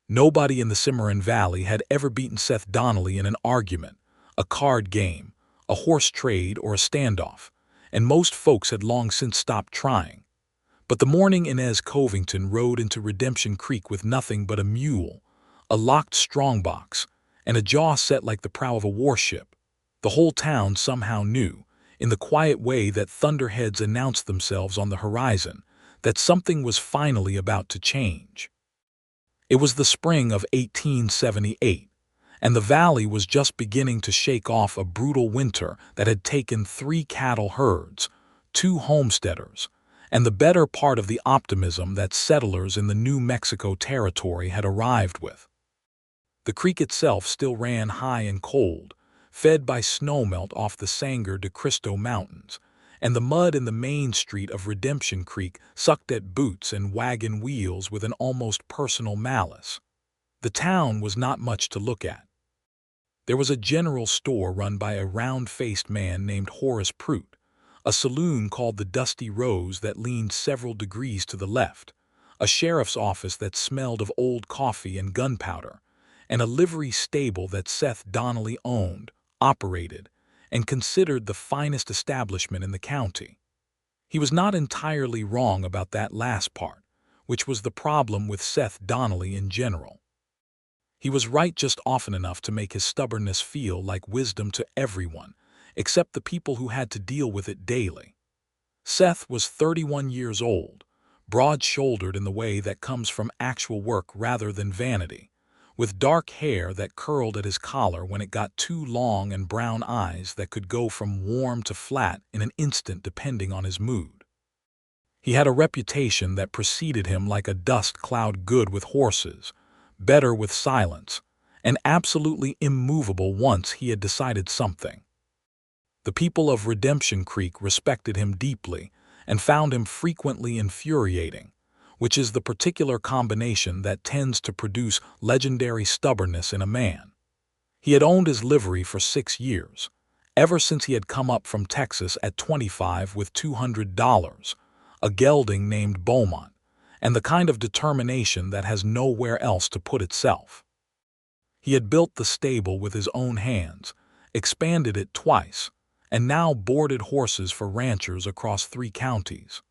Nobody in the Cimarron Valley had ever beaten Seth Donnelly in an argument, a card game, a horse trade, or a standoff, and most folks had long since stopped trying. But the morning Inez Covington rode into Redemption Creek with nothing but a mule, a locked strongbox, and a jaw set like the prow of a warship, the whole town somehow knew, in the quiet way that thunderheads announce themselves on the horizon, that something was finally about to change. It was the spring of 1878, and the valley was just beginning to shake off a brutal winter that had taken 3 cattle herds, 2 homesteaders, and the better part of the optimism that settlers in the New Mexico territory had arrived with. The creek itself still ran high and cold, fed by snowmelt off the Sangre de Cristo Mountains, and the mud in the main street of Redemption Creek sucked at boots and wagon wheels with an almost personal malice. The town was not much to look at. There was a general store run by a round-faced man named Horace Prout, a saloon called the Dusty Rose that leaned several degrees to the left, a sheriff's office that smelled of old coffee and gunpowder, and a livery stable that Seth Donnelly owned, operated, and considered the finest establishment in the county. He was not entirely wrong about that last part, which was the problem with Seth Donnelly in general. He was right just often enough to make his stubbornness feel like wisdom to everyone, except the people who had to deal with it daily. Seth was 31 years old, broad-shouldered in the way that comes from actual work rather than vanity, with dark hair that curled at his collar when it got too long and brown eyes that could go from warm to flat in an instant depending on his mood. He had a reputation that preceded him like a dust cloud, good with horses, better with silence, and absolutely immovable once he had decided something. The people of Redemption Creek respected him deeply and found him frequently infuriating, which is the particular combination that tends to produce legendary stubbornness in a man. He had owned his livery for 6 years, ever since he had come up from Texas at 25 with $200, a gelding named Beaumont, and the kind of determination that has nowhere else to put itself. He had built the stable with his own hands, expanded it twice, and now boarded horses for ranchers across 3 counties.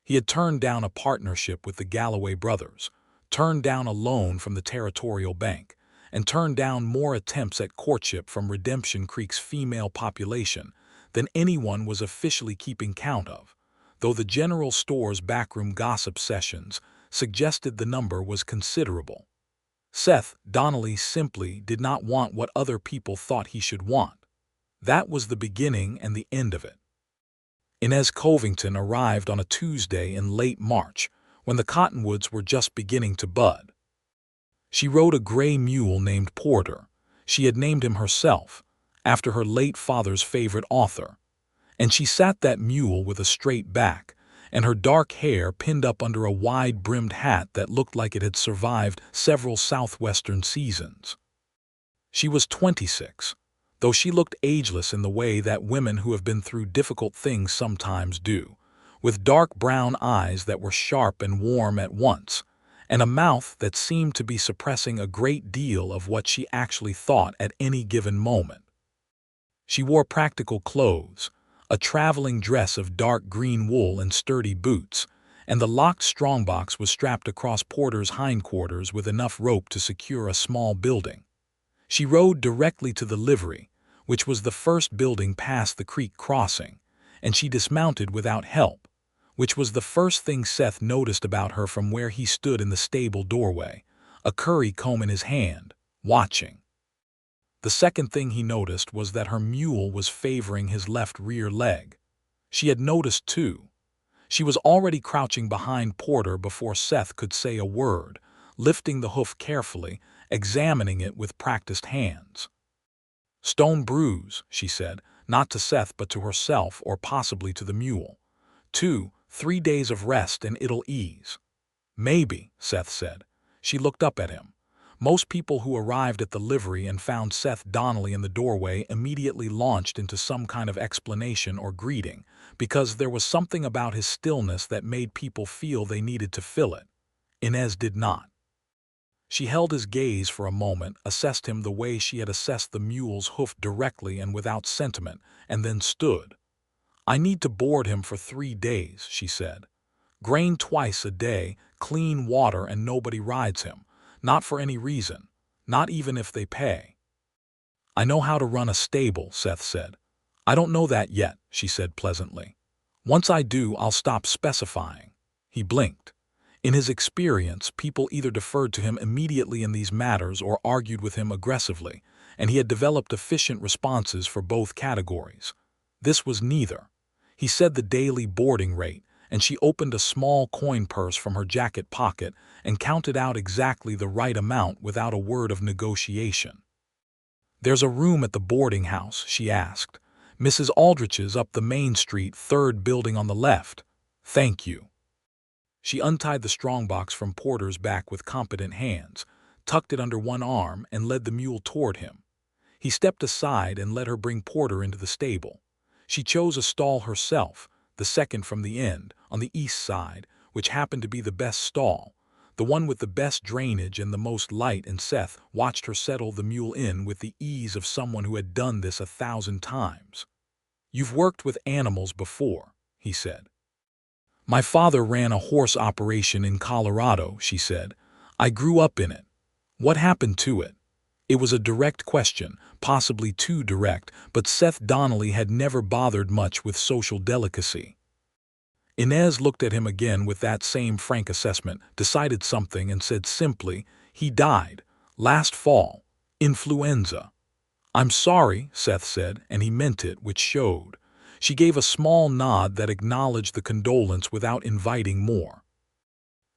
He had turned down a partnership with the Galloway brothers, turned down a loan from the Territorial Bank, and turned down more attempts at courtship from Redemption Creek's female population than anyone was officially keeping count of, though the general store's backroom gossip sessions suggested the number was considerable. Seth Donnelly simply did not want what other people thought he should want. That was the beginning and the end of it. Inez Covington arrived on a Tuesday in late March, when the cottonwoods were just beginning to bud. She rode a gray mule named Porter. She had named him herself, after her late father's favorite author, and she sat that mule with a straight back, and her dark hair pinned up under a wide-brimmed hat that looked like it had survived several southwestern seasons. She was 26. Though she looked ageless in the way that women who have been through difficult things sometimes do, with dark brown eyes that were sharp and warm at once, and a mouth that seemed to be suppressing a great deal of what she actually thought at any given moment. She wore practical clothes, a traveling dress of dark green wool and sturdy boots, and the locked strongbox was strapped across Porter's hindquarters with enough rope to secure a small building. She rode directly to the livery, which was the first building past the creek crossing, and she dismounted without help, which was the first thing Seth noticed about her from where he stood in the stable doorway, a curry comb in his hand, watching. The second thing he noticed was that her mule was favoring his left rear leg. She had noticed, too. She was already crouching behind Porter before Seth could say a word, lifting the hoof carefully, examining it with practiced hands. "Stone bruise," she said, not to Seth but to herself or possibly to the mule. 2-3 days of rest and it'll ease." "Maybe," Seth said. She looked up at him. Most people who arrived at the livery and found Seth Donnelly in the doorway immediately launched into some kind of explanation or greeting, because there was something about his stillness that made people feel they needed to fill it. Inez did not. She held his gaze for a moment, assessed him the way she had assessed the mule's hoof, directly and without sentiment, and then stood. "I need to board him for 3 days," she said. "Grain twice a day, clean water, and nobody rides him. Not for any reason. Not even if they pay." "I know how to run a stable," Seth said. "I don't know that yet," she said pleasantly. "Once I do, I'll stop specifying." He blinked. In his experience, people either deferred to him immediately in these matters or argued with him aggressively, and he had developed efficient responses for both categories. This was neither. He said the daily boarding rate, and she opened a small coin purse from her jacket pocket and counted out exactly the right amount without a word of negotiation. "There's a room at the boarding house?" she asked. "Mrs. Aldrich's up the main street, 3rd building on the left." "Thank you." She untied the strongbox from Porter's back with competent hands, tucked it under one arm, and led the mule toward him. He stepped aside and let her bring Porter into the stable. She chose a stall herself, the second from the end, on the east side, which happened to be the best stall, the one with the best drainage and the most light, and Seth watched her settle the mule in with the ease of someone who had done this 1,000 times. "You've worked with animals before," he said. "My father ran a horse operation in Colorado," she said. "I grew up in it." "What happened to it?" It was a direct question, possibly too direct, but Seth Donnelly had never bothered much with social delicacy. Inez looked at him again with that same frank assessment, decided something, and said simply, "He died. Last fall. Influenza." "I'm sorry," Seth said, and he meant it, which showed. She gave a small nod that acknowledged the condolence without inviting more.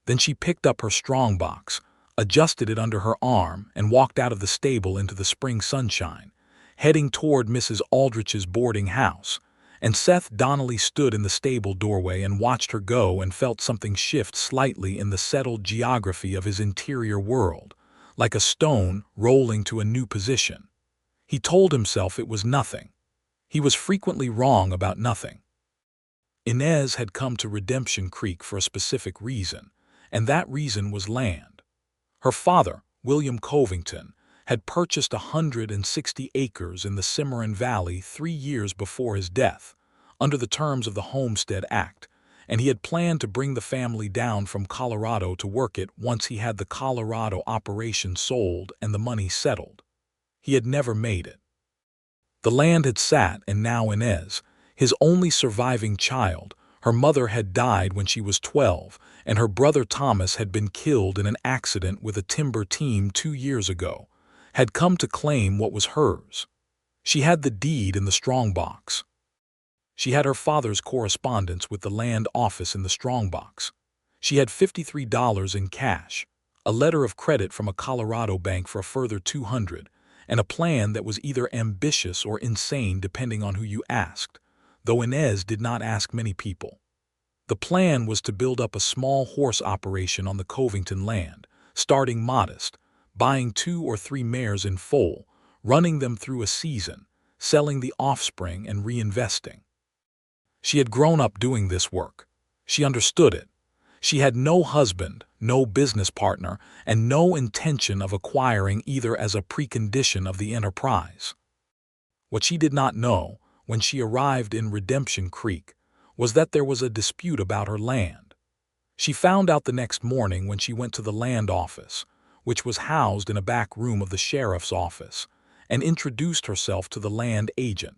Then she picked up her strongbox, adjusted it under her arm, and walked out of the stable into the spring sunshine, heading toward Mrs. Aldrich's boarding house. And Seth Donnelly stood in the stable doorway and watched her go and felt something shift slightly in the settled geography of his interior world, like a stone rolling to a new position. He told himself it was nothing. He was frequently wrong about nothing. Inez had come to Redemption Creek for a specific reason, and that reason was land. Her father, William Covington, had purchased 160 acres in the Cimarron Valley 3 years before his death, under the terms of the Homestead Act, and he had planned to bring the family down from Colorado to work it once he had the Colorado operation sold and the money settled. He had never made it. The land had sat, and now Inez, his only surviving child, her mother had died when she was 12, and her brother Thomas had been killed in an accident with a timber team 2 years ago, had come to claim what was hers. She had the deed in the strongbox. She had her father's correspondence with the land office in the strongbox. She had $53 in cash, a letter of credit from a Colorado bank for a further $200, and a plan that was either ambitious or insane depending on who you asked, though Inez did not ask many people. The plan was to build up a small horse operation on the Covington land, starting modest, buying 2 or 3 mares in foal, running them through a season, selling the offspring, and reinvesting. She had grown up doing this work. She understood it. She had no husband, no business partner, and no intention of acquiring either as a precondition of the enterprise. What she did not know, when she arrived in Redemption Creek, was that there was a dispute about her land. She found out the next morning when she went to the land office, which was housed in a back room of the sheriff's office, and introduced herself to the land agent,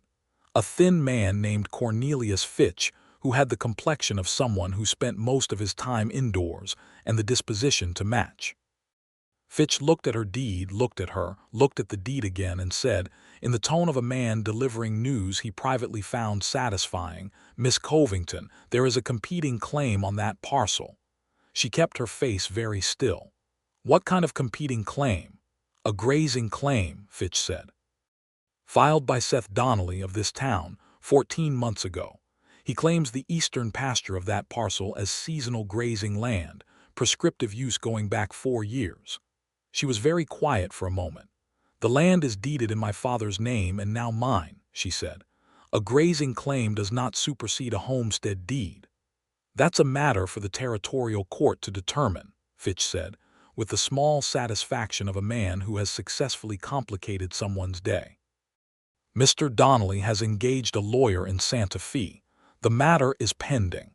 a thin man named Cornelius Fitch, who had the complexion of someone who spent most of his time indoors and the disposition to match. Fitch looked at her deed, looked at her, looked at the deed again, and said, in the tone of a man delivering news he privately found satisfying, "Miss Covington, there is a competing claim on that parcel." She kept her face very still. "What kind of competing claim?" "A grazing claim," Fitch said. "Filed by Seth Donnelly of this town 14 months ago. He claims the eastern pasture of that parcel as seasonal grazing land, prescriptive use going back 4 years. She was very quiet for a moment. "The land is deeded in my father's name and now mine," she said. "A grazing claim does not supersede a homestead deed." "That's a matter for the territorial court to determine," Fitch said. with the small satisfaction of a man who has successfully complicated someone's day. Mr. Donnelly has engaged a lawyer in Santa Fe. The matter is pending.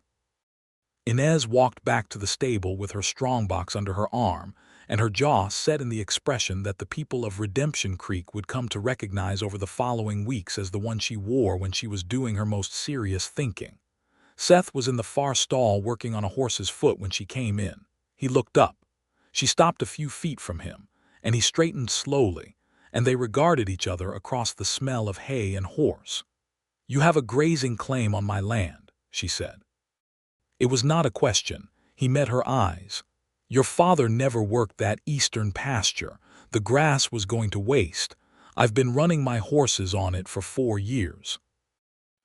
Inez walked back to the stable with her strongbox under her arm, and her jaw set in the expression that the people of Redemption Creek would come to recognize over the following weeks as the one she wore when she was doing her most serious thinking. Seth was in the far stall working on a horse's foot when she came in. He looked up. She stopped a few feet from him, and he straightened slowly, and they regarded each other across the smell of hay and horse. "You have a grazing claim on my land," she said. It was not a question. He met her eyes. "Your father never worked that eastern pasture. The grass was going to waste. I've been running my horses on it for 4 years.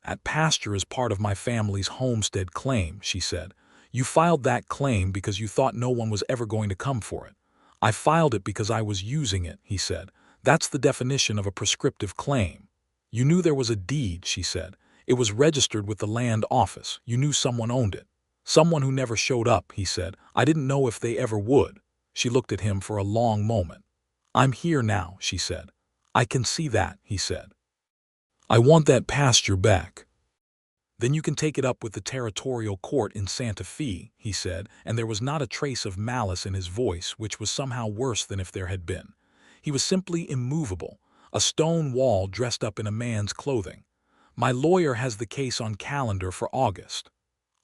That pasture is part of my family's homestead claim," she said. "You filed that claim because you thought no one was ever going to come for it." "I filed it because I was using it," he said. "That's the definition of a prescriptive claim." "You knew there was a deed," she said. "It was registered with the land office. You knew someone owned it." "Someone who never showed up," he said. "I didn't know if they ever would." She looked at him for a long moment. "I'm here now," she said. "I can see that," he said. "I want that pasture back." "Then you can take it up with the territorial court in Santa Fe," he said, and there was not a trace of malice in his voice, which was somehow worse than if there had been. He was simply immovable, a stone wall dressed up in a man's clothing. "My lawyer has the case on calendar for August."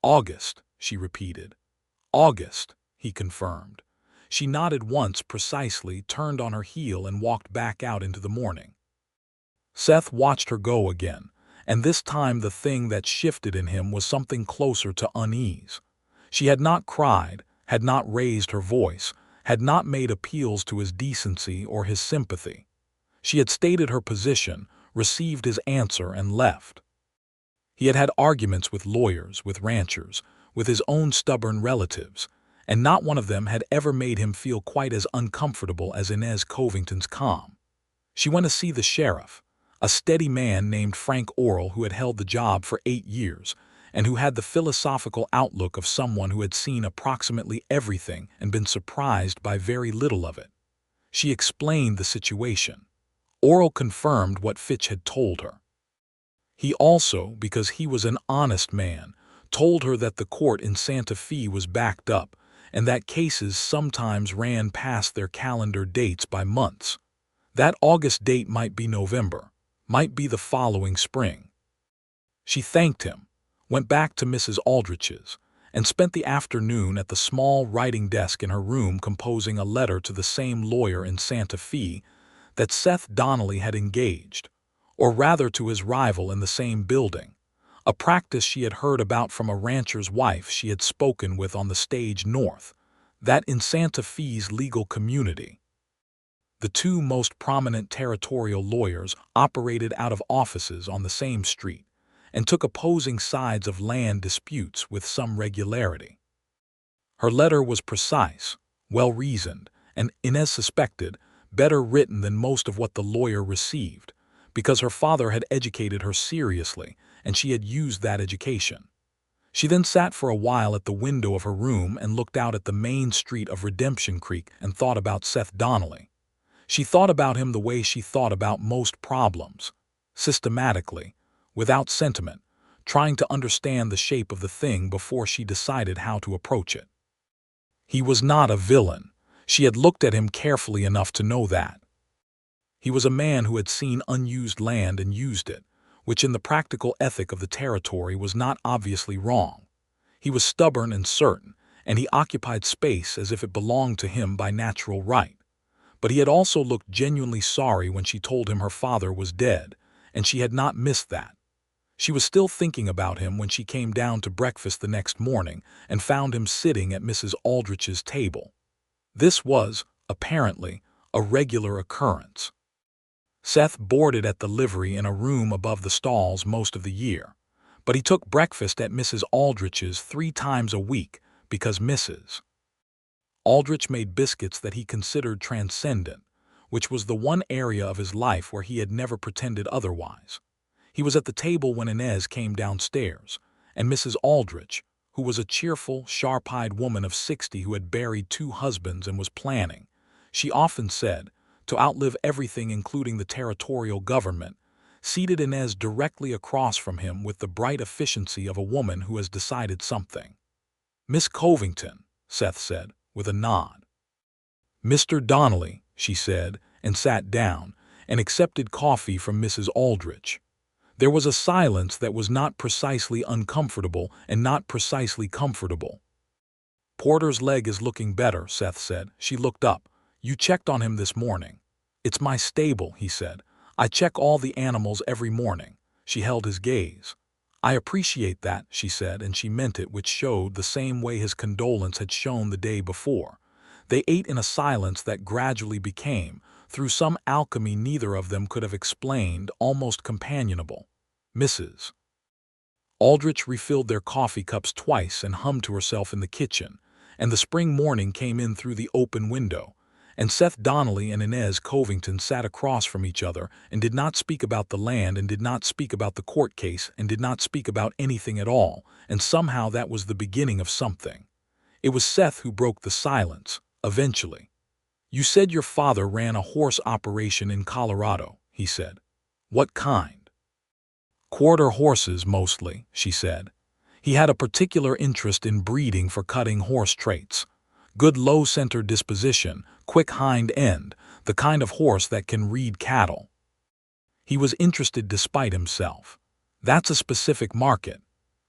"August," she repeated. "August," he confirmed. She nodded once precisely, turned on her heel, and walked back out into the morning. Seth watched her go again, and this time the thing that shifted in him was something closer to unease. She had not cried, had not raised her voice, had not made appeals to his decency or his sympathy. She had stated her position, received his answer, and left. He had had arguments with lawyers, with ranchers, with his own stubborn relatives, and not one of them had ever made him feel quite as uncomfortable as Inez Covington's calm. She went to see the sheriff, a steady man named Frank Orrell who had held the job for 8 years, and who had the philosophical outlook of someone who had seen approximately everything and been surprised by very little of it. She explained the situation. Orrell confirmed what Fitch had told her. He also, because he was an honest man, told her that the court in Santa Fe was backed up and that cases sometimes ran past their calendar dates by months. That August date might be November, might be the following spring. She thanked him, went back to Mrs. Aldrich's, and spent the afternoon at the small writing desk in her room composing a letter to the same lawyer in Santa Fe that Seth Donnelly had engaged, or rather to his rival in the same building, a practice she had heard about from a rancher's wife she had spoken with on the stage north, that in Santa Fe's legal community. The two most prominent territorial lawyers operated out of offices on the same street and took opposing sides of land disputes with some regularity. Her letter was precise, well-reasoned, and, Inez suspected, better written than most of what the lawyer received, because her father had educated her seriously and she had used that education. She then sat for a while at the window of her room and looked out at the main street of Redemption Creek and thought about Seth Donnelly. She thought about him the way she thought about most problems, systematically, without sentiment, trying to understand the shape of the thing before she decided how to approach it. He was not a villain. She had looked at him carefully enough to know that. He was a man who had seen unused land and used it, which in the practical ethic of the territory was not obviously wrong. He was stubborn and certain, and he occupied space as if it belonged to him by natural right. But he had also looked genuinely sorry when she told him her father was dead, and she had not missed that. She was still thinking about him when she came down to breakfast the next morning and found him sitting at Mrs. Aldrich's table. This was, apparently, a regular occurrence. Seth boarded at the livery in a room above the stalls most of the year, but he took breakfast at Mrs. Aldrich's 3 times a week because Mrs. Aldrich made biscuits that he considered transcendent, which was the one area of his life where he had never pretended otherwise. He was at the table when Inez came downstairs, and Mrs. Aldrich, who was a cheerful, sharp-eyed woman of 60 who had buried 2 husbands and was planning, she often said, to outlive everything including the territorial government, seated Inez directly across from him with the bright efficiency of a woman who has decided something. "Miss Covington," Seth said, with a nod. "Mr. Donnelly," she said, and sat down, and accepted coffee from Mrs. Aldrich. There was a silence that was not precisely uncomfortable and not precisely comfortable. "Porter's leg is looking better," Seth said. She looked up. "You checked on him this morning." "It's my stable," he said. "I check all the animals every morning." She held his gaze. "I appreciate that," she said, and she meant it, which showed the same way his condolence had shown the day before. They ate in a silence that gradually became, through some alchemy neither of them could have explained, almost companionable. Mrs. Aldrich refilled their coffee cups twice and hummed to herself in the kitchen, and the spring morning came in through the open window, and Seth Donnelly and Inez Covington sat across from each other and did not speak about the land and did not speak about the court case and did not speak about anything at all, and somehow that was the beginning of something. It was Seth who broke the silence, eventually. "You said your father ran a horse operation in Colorado," he said. "What kind?" "Quarter horses, mostly," she said. "He had a particular interest in breeding for cutting horse traits. Good low-center disposition, quick hind end, the kind of horse that can read cattle. He was interested despite himself. That's a specific market."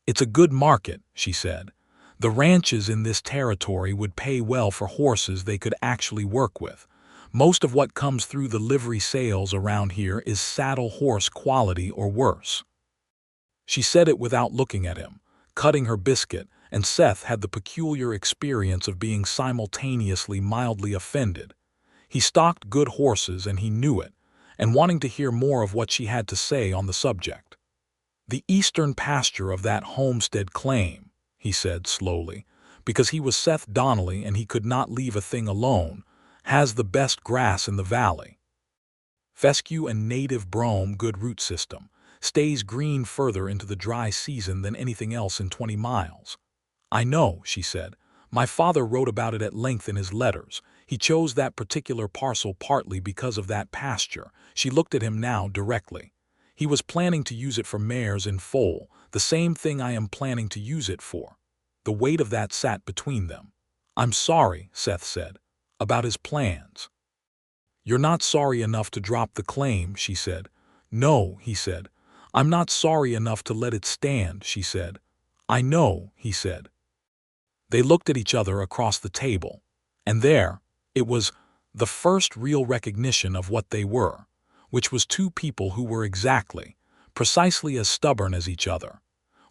"It's a good market," she said. "The ranches in this territory would pay well for horses they could actually work with. Most of what comes through the livery sales around here is saddle horse quality or worse." She said it without looking at him, cutting her biscuit, and Seth had the peculiar experience of being simultaneously mildly offended. He stocked good horses and he knew it, and wanting to hear more of what she had to say on the subject. "The eastern pasture of that homestead claim," he said slowly, because he was Seth Donnelly and he could not leave a thing alone, "has the best grass in the valley. Fescue and native brome, good root system, stays green further into the dry season than anything else in 20 miles. "I know," she said. "My father wrote about it at length in his letters. He chose that particular parcel partly because of that pasture." She looked at him now directly. "He was planning to use it for mares in foal, the same thing I am planning to use it for." The weight of that sat between them. "I'm sorry," Seth said, "about his plans." "You're not sorry enough to drop the claim," she said. "No," he said. "I'm not sorry enough to let it stand," she said. "I know," he said. They looked at each other across the table, and there, it was, the first real recognition of what they were, which was 2 people who were exactly, precisely as stubborn as each other,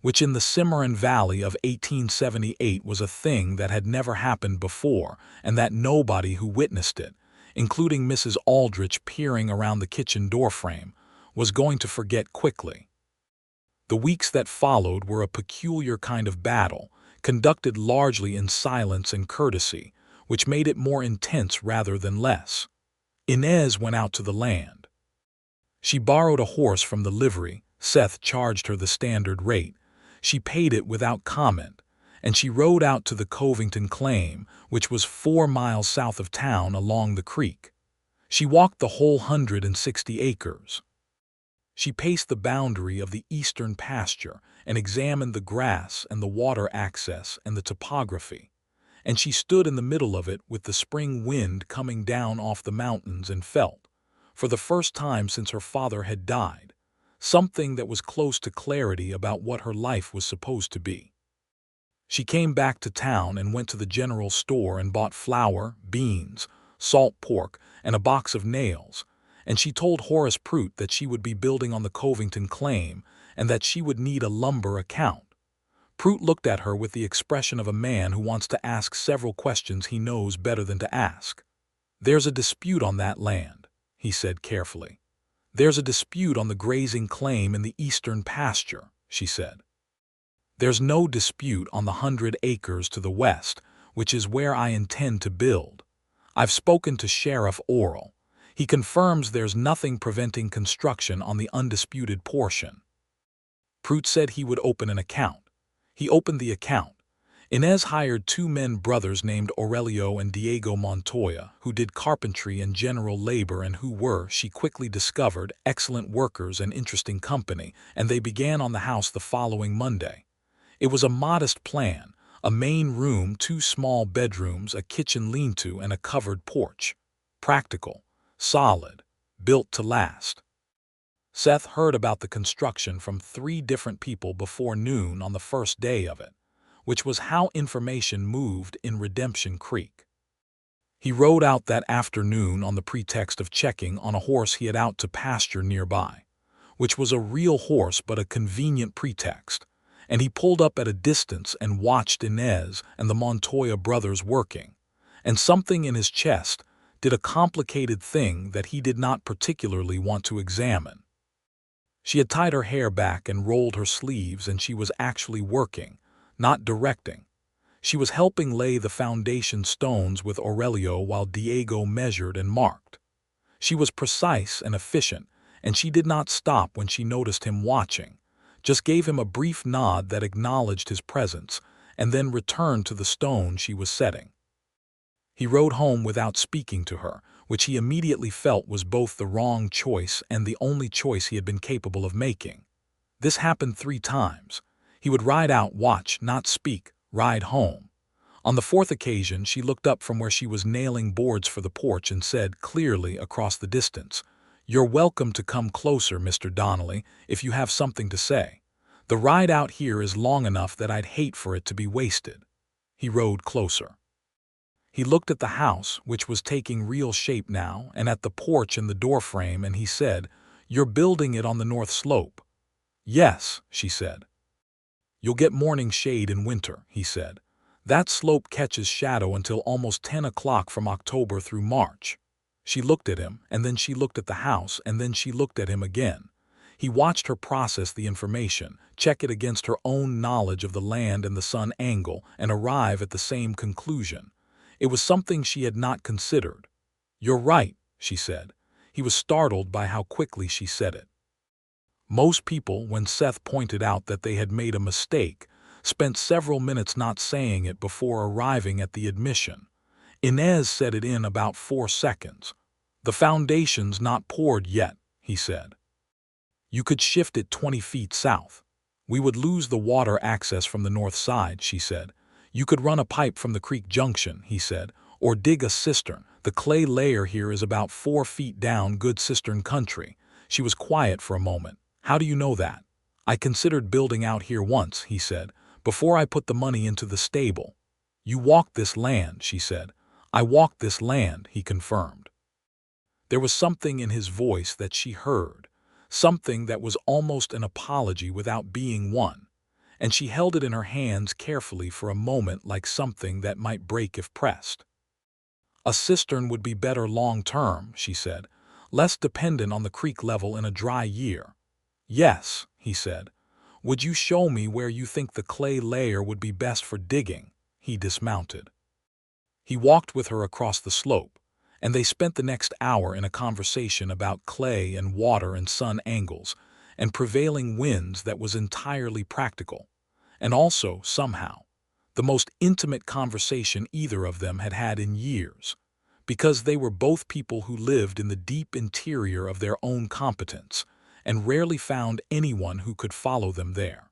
which in the Cimarron Valley of 1878 was a thing that had never happened before, and that nobody who witnessed it, including Mrs. Aldrich peering around the kitchen doorframe, was going to forget quickly. The weeks that followed were a peculiar kind of battle, conducted largely in silence and courtesy, which made it more intense rather than less. Inez went out to the land. She borrowed a horse from the livery. Seth charged her the standard rate. She paid it without comment, and she rode out to the Covington claim, which was 4 miles south of town along the creek. She walked the whole 160 acres. She paced the boundary of the eastern pasture and examined the grass and the water access and the topography, and she stood in the middle of it with the spring wind coming down off the mountains and felt, for the first time since her father had died, something that was close to clarity about what her life was supposed to be. She came back to town and went to the general store and bought flour, beans, salt pork, and a box of nails, and she told Horace Prout that she would be building on the Covington claim and that she would need a lumber account. Prout looked at her with the expression of a man who wants to ask several questions he knows better than to ask. "There's a dispute on that land," he said carefully. "There's a dispute on the grazing claim in the eastern pasture," she said. "There's no dispute on the 100 acres to the west, which is where I intend to build. I've spoken to Sheriff Orrell. He confirms there's nothing preventing construction on the undisputed portion." Prout said he would open an account. He opened the account, Inez hired two men brothers named Aurelio and Diego Montoya, who did carpentry and general labor and who were, she quickly discovered, excellent workers and interesting company, and they began on the house the following Monday. It was a modest plan, a main room, two small bedrooms, a kitchen lean-to, and a covered porch. Practical, solid, built to last. Seth heard about the construction from 3 different people before noon on the first day of it, which was how information moved in Redemption Creek. He rode out that afternoon on the pretext of checking on a horse he had out to pasture nearby, which was a real horse but a convenient pretext, and he pulled up at a distance and watched Inez and the Montoya brothers working, and something in his chest did a complicated thing that he did not particularly want to examine. She had tied her hair back and rolled her sleeves, and she was actually working, not directing. She was helping lay the foundation stones with Aurelio while Diego measured and marked. She was precise and efficient, and she did not stop when she noticed him watching, just gave him a brief nod that acknowledged his presence, and then returned to the stone she was setting. He rode home without speaking to her, which he immediately felt was both the wrong choice and the only choice he had been capable of making. This happened 3 times. He would ride out, watch, not speak, ride home. On the 4th occasion, she looked up from where she was nailing boards for the porch and said clearly across the distance, "You're welcome to come closer, Mr. Donnelly, if you have something to say. The ride out here is long enough that I'd hate for it to be wasted." He rode closer. He looked at the house, which was taking real shape now, and at the porch and the doorframe, and he said, "You're building it on the north slope." "Yes," she said. "You'll get morning shade in winter," he said. "That slope catches shadow until almost 10 o'clock from October through March." She looked at him, and then she looked at the house, and then she looked at him again. He watched her process the information, check it against her own knowledge of the land and the sun angle, and arrive at the same conclusion. It was something she had not considered. "You're right," she said. He was startled by how quickly she said it. Most people, when Seth pointed out that they had made a mistake, spent several minutes not saying it before arriving at the admission. Inez said it in about 4 seconds. "The foundation's not poured yet," he said. "You could shift it 20 feet south. We would lose the water access from the north side," she said. "You could run a pipe from the creek junction," he said, "or dig a cistern. The clay layer here is about 4 feet down, good cistern country." She was quiet for a moment. "How do you know that?" "I considered building out here once," he said, "before I put the money into the stable." "You walked this land," she said. "I walked this land," he confirmed. There was something in his voice that she heard, something that was almost an apology without being one, and she held it in her hands carefully for a moment like something that might break if pressed. "A cistern would be better long-term," she said, "less dependent on the creek level in a dry year." "Yes," he said. "Would you show me where you think the clay layer would be best for digging?" He dismounted. He walked with her across the slope, and they spent the next hour in a conversation about clay and water and sun angles and prevailing winds that was entirely practical, and also, somehow, the most intimate conversation either of them had had in years, because they were both people who lived in the deep interior of their own competence and rarely found anyone who could follow them there.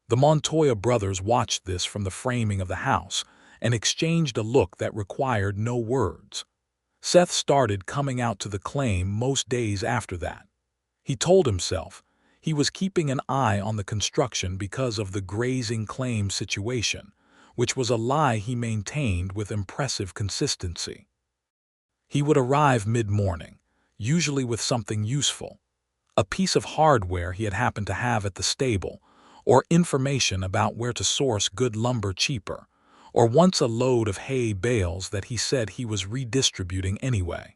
The Montoya brothers watched this from the framing of the house and exchanged a look that required no words. Seth started coming out to the claim most days after that. He told himself he was keeping an eye on the construction because of the grazing claim situation, which was a lie he maintained with impressive consistency. He would arrive mid-morning, usually with something useful, a piece of hardware he had happened to have at the stable, or information about where to source good lumber cheaper, or once a load of hay bales that he said he was redistributing anyway.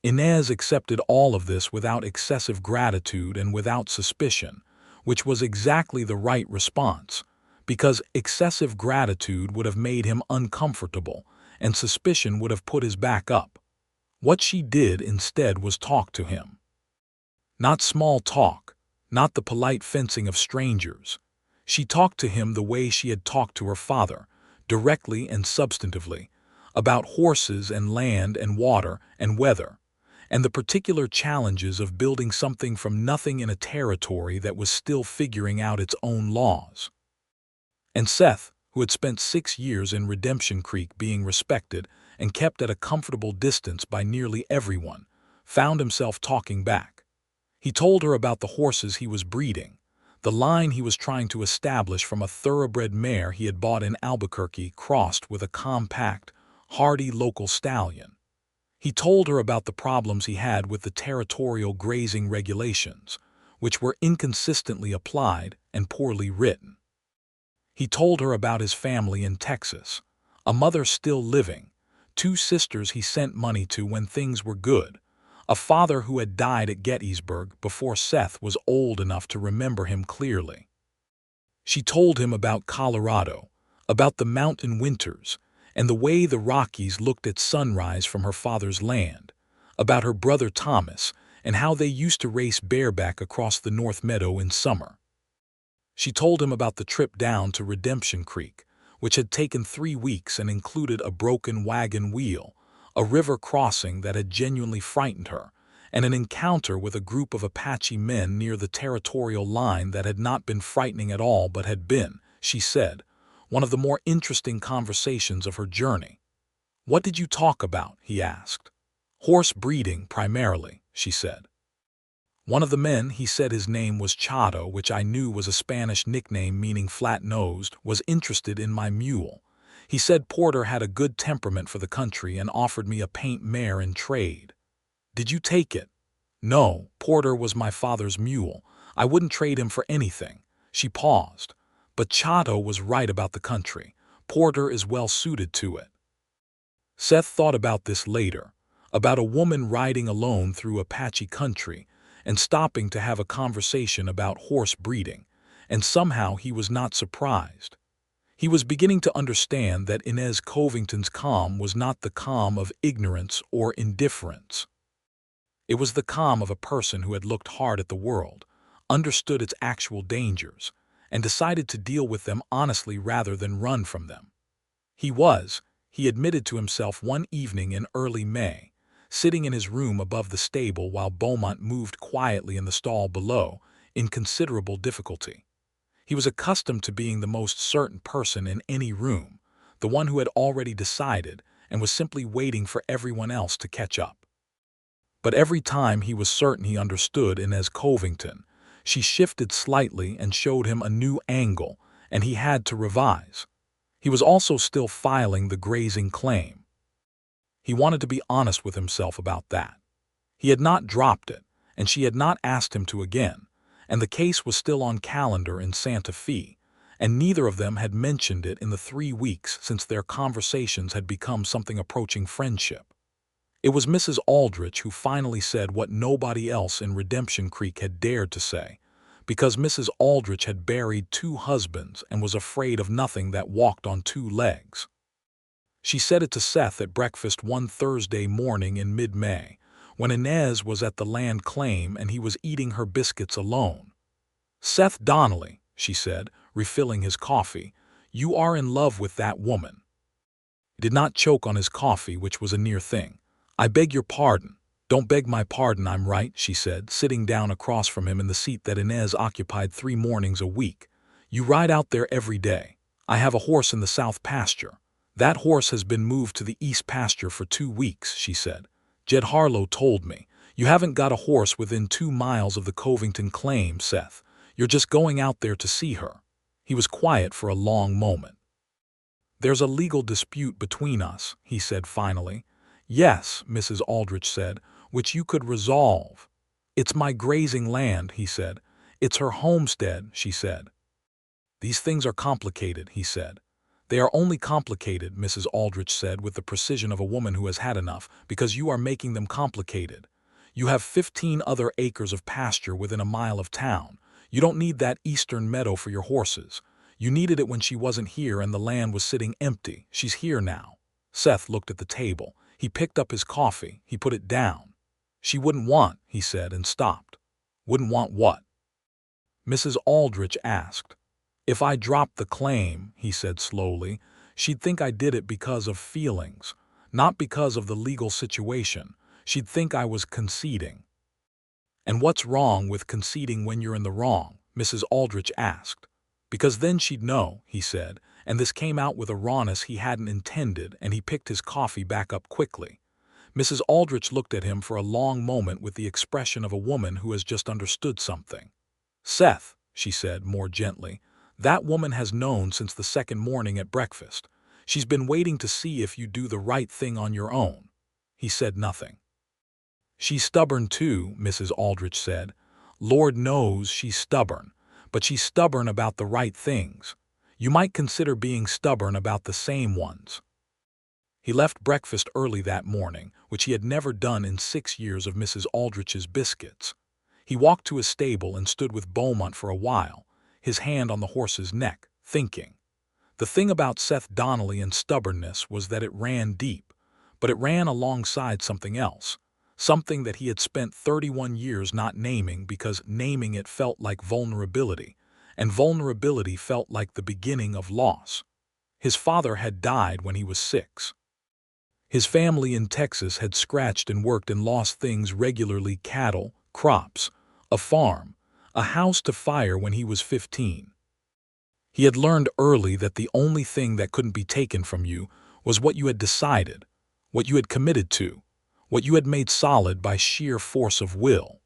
Inez accepted all of this without excessive gratitude and without suspicion, which was exactly the right response, because excessive gratitude would have made him uncomfortable and suspicion would have put his back up. What she did instead was talk to him. Not small talk, not the polite fencing of strangers. She talked to him the way she had talked to her father, directly and substantively, about horses and land and water and weather, and the particular challenges of building something from nothing in a territory that was still figuring out its own laws. And Seth, who had spent 6 years in Redemption Creek being respected and kept at a comfortable distance by nearly everyone, found himself talking back. He told her about the horses he was breeding, the line he was trying to establish from a thoroughbred mare he had bought in Albuquerque crossed with a compact, hardy local stallion. He told her about the problems he had with the territorial grazing regulations, which were inconsistently applied and poorly written. He told her about his family in Texas, a mother still living, 2 sisters he sent money to when things were good, a father who had died at Gettysburg before Seth was old enough to remember him clearly. She told him about Colorado, about the mountain winters, and the way the Rockies looked at sunrise from her father's land, about her brother Thomas and how they used to race bareback across the North Meadow in summer. She told him about the trip down to Redemption Creek, which had taken 3 weeks and included a broken wagon wheel, a river crossing that had genuinely frightened her, and an encounter with a group of Apache men near the territorial line that had not been frightening at all but had been, she said, one of the more interesting conversations of her journey. "What did you talk about?" he asked. "Horse breeding, primarily," she said. One of the men, he said his name was Chato, which I knew was a Spanish nickname meaning flat-nosed, was interested in my mule. He said Porter had a good temperament for the country and offered me a paint mare in trade. "Did you take it?" "No, Porter was my father's mule. I wouldn't trade him for anything." She paused. But Chato was right about the country. Porter is well suited to it. Seth thought about this later, about a woman riding alone through Apache country and stopping to have a conversation about horse breeding, and somehow he was not surprised. He was beginning to understand that Inez Covington's calm was not the calm of ignorance or indifference. It was the calm of a person who had looked hard at the world, understood its actual dangers, and decided to deal with them honestly rather than run from them. He admitted to himself one evening in early May, sitting in his room above the stable while Beaumont moved quietly in the stall below, in considerable difficulty. He was accustomed to being the most certain person in any room, the one who had already decided and was simply waiting for everyone else to catch up. But every time he was certain he understood Inez Covington, she shifted slightly and showed him a new angle, and he had to revise. He was also still filing the grazing claim. He wanted to be honest with himself about that. He had not dropped it, and she had not asked him to again, and the case was still on calendar in Santa Fe, and neither of them had mentioned it in the 3 weeks since their conversations had become something approaching friendship. It was Mrs. Aldrich who finally said what nobody else in Redemption Creek had dared to say, because Mrs. Aldrich had buried 2 husbands and was afraid of nothing that walked on 2 legs. She said it to Seth at breakfast one Thursday morning in mid-May, when Inez was at the land claim and he was eating her biscuits alone. "Seth Donnelly," she said, refilling his coffee, "you are in love with that woman." He did not choke on his coffee, which was a near thing. "I beg your pardon." "Don't beg my pardon, I'm right," she said, sitting down across from him in the seat that Inez occupied 3 mornings a week. "You ride out there every day. I have a horse in the south pasture. That horse has been moved to the east pasture for 2 weeks," she said. "Jed Harlow told me. You haven't got a horse within 2 miles of the Covington claim, Seth. You're just going out there to see her." He was quiet for a long moment. "There's a legal dispute between us," he said finally. "Yes," Mrs. Aldrich said, "which you could resolve." "It's my grazing land," he said. "It's her homestead," she said. "These things are complicated," he said. "They are only complicated," Mrs. Aldrich said with the precision of a woman who has had enough, "because you are making them complicated. You have 15 other acres of pasture within a mile of town. You don't need that eastern meadow for your horses. You needed it when she wasn't here and the land was sitting empty. She's here now." Seth looked at the table. He picked up his coffee. He put it down. "She wouldn't want," he said, and stopped. "Wouldn't want what?" Mrs. Aldrich asked. If I dropped the claim, he said slowly, she'd think I did it because of feelings, not because of the legal situation. She'd think I was conceding. And what's wrong with conceding when you're in the wrong? Mrs. Aldrich asked. Because then she'd know, he said, and this came out with a rawness he hadn't intended, and he picked his coffee back up quickly. Mrs. Aldrich looked at him for a long moment with the expression of a woman who has just understood something. Seth, she said more gently, that woman has known since the second morning at breakfast. She's been waiting to see if you do the right thing on your own. He said nothing. She's stubborn too, Mrs. Aldrich said. Lord knows she's stubborn, but she's stubborn about the right things. You might consider being stubborn about the same ones. He left breakfast early that morning, which he had never done in 6 years of Mrs. Aldrich's biscuits. He walked to his stable and stood with Beaumont for a while, his hand on the horse's neck, thinking. The thing about Seth Donnelly and stubbornness was that it ran deep, but it ran alongside something else, something that he had spent 31 years not naming because naming it felt like vulnerability, and vulnerability felt like the beginning of loss. His father had died when he was 6. His family in Texas had scratched and worked and lost things regularly: cattle, crops, a farm, a house to fire when he was 15. He had learned early that the only thing that couldn't be taken from you was what you had decided, what you had committed to, what you had made solid by sheer force of will.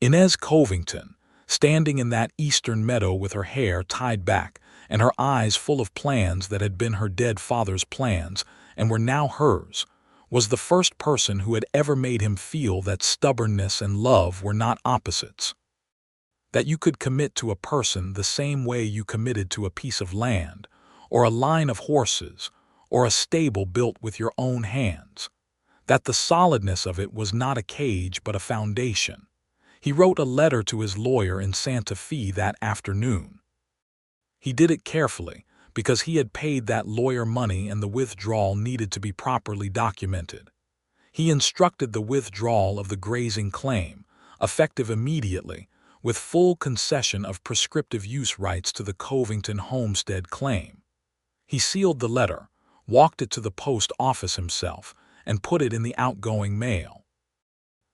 Inez Covington, standing in that eastern meadow with her hair tied back and her eyes full of plans that had been her dead father's plans and were now hers, was the first person who had ever made him feel that stubbornness and love were not opposites. That you could commit to a person the same way you committed to a piece of land, or a line of horses, or a stable built with your own hands. That the solidness of it was not a cage but a foundation. He wrote a letter to his lawyer in Santa Fe that afternoon. He did it carefully, because he had paid that lawyer money and the withdrawal needed to be properly documented. He instructed the withdrawal of the grazing claim, effective immediately, with full concession of prescriptive use rights to the Covington homestead claim. He sealed the letter, walked it to the post office himself, and put it in the outgoing mail.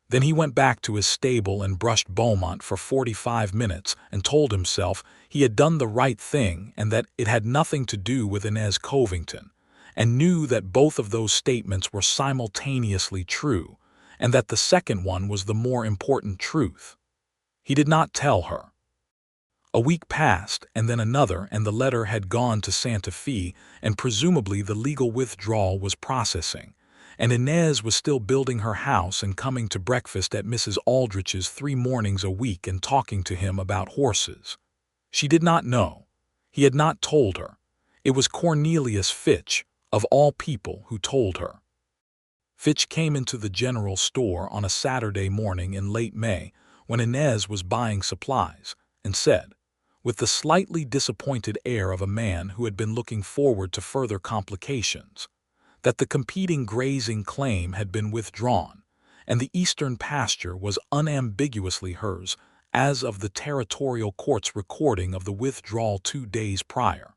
Then he went back to his stable and brushed Beaumont for 45 minutes and told himself he had done the right thing and that it had nothing to do with Inez Covington, and knew that both of those statements were simultaneously true, and that the second one was the more important truth. He did not tell her. A week passed, and then another, and the letter had gone to Santa Fe, and presumably the legal withdrawal was processing, and Inez was still building her house and coming to breakfast at Mrs. Aldrich's 3 mornings a week and talking to him about horses. She did not know. He had not told her. It was Cornelius Fitch, of all people, who told her. Fitch came into the general store on a Saturday morning in late May when Inez was buying supplies, and said, with the slightly disappointed air of a man who had been looking forward to further complications, that the competing grazing claim had been withdrawn, and the eastern pasture was unambiguously hers as of the territorial court's recording of the withdrawal 2 days prior.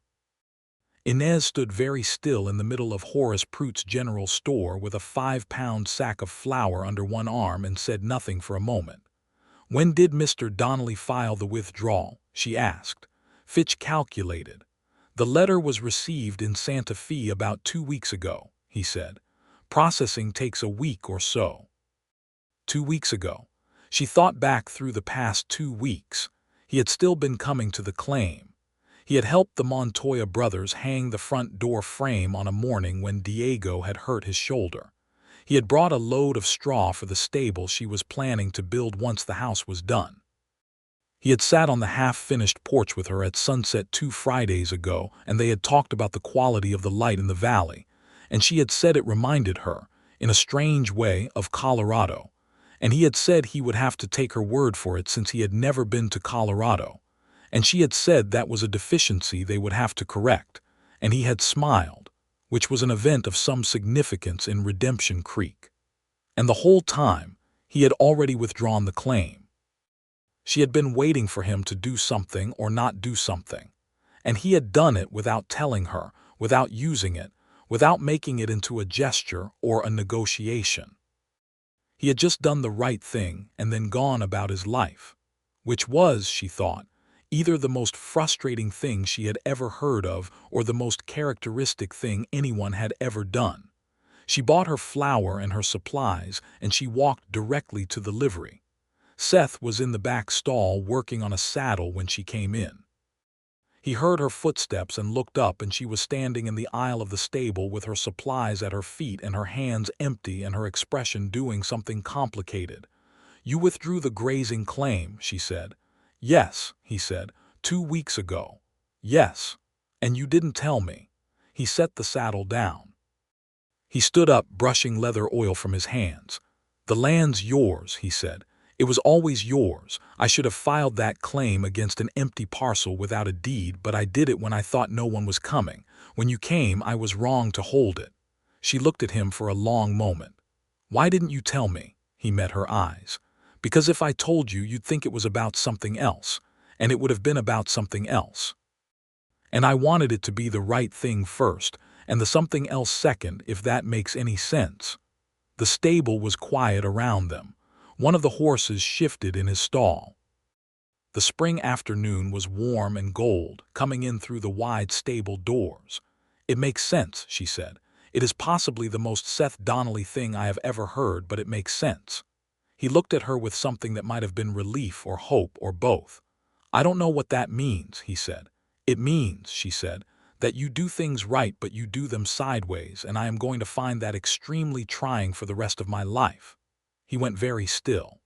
Inez stood very still in the middle of Horace Prute's general store with a 5-pound sack of flour under one arm and said nothing for a moment. When did Mr. Donnelly file the withdrawal? She asked. Fitch calculated. The letter was received in Santa Fe about 2 weeks ago, he said. Processing takes a week or so. 2 weeks ago. She thought back through the past 2 weeks. He had still been coming to the claim. He had helped the Montoya brothers hang the front door frame on a morning when Diego had hurt his shoulder. He had brought a load of straw for the stable she was planning to build once the house was done. He had sat on the half-finished porch with her at sunset 2 Fridays ago, and they had talked about the quality of the light in the valley, and she had said it reminded her, in a strange way, of Colorado, and he had said he would have to take her word for it since he had never been to Colorado, and she had said that was a deficiency they would have to correct, and he had smiled, which was an event of some significance in Redemption Creek. And the whole time, he had already withdrawn the claim. She had been waiting for him to do something or not do something, And he had done it without telling her, without using it, without making it into a gesture or a negotiation. He had just done the right thing and then gone about his life, which was, she thought, either the most frustrating thing she had ever heard of or the most characteristic thing anyone had ever done. She bought her flour and her supplies, and she walked directly to the livery. Seth was in the back stall working on a saddle when she came in. He heard her footsteps and looked up, and she was standing in the aisle of the stable with her supplies at her feet and her hands empty and her expression doing something complicated. "You withdrew the grazing claim," she said. "Yes," he said, "2 weeks ago." "Yes. And you didn't tell me." He set the saddle down. He stood up, brushing leather oil from his hands. "The land's yours," he said. "It was always yours. I should have filed that claim against an empty parcel without a deed, but I did it when I thought no one was coming. When you came, I was wrong to hold it." She looked at him for a long moment. "Why didn't you tell me?" He met her eyes. "Because if I told you, you'd think it was about something else, and it would have been about something else. And I wanted it to be the right thing first, and the something else second, if that makes any sense." The stable was quiet around them. One of the horses shifted in his stall. The spring afternoon was warm and gold, coming in through the wide stable doors. "It makes sense," she said. "It is possibly the most Seth Donnelly thing I have ever heard, but it makes sense." He looked at her with something that might have been relief or hope or both. "I don't know what that means," he said. "It means," she said, "that you do things right, but you do them sideways, and I am going to find that extremely trying for the rest of my life." He went very still.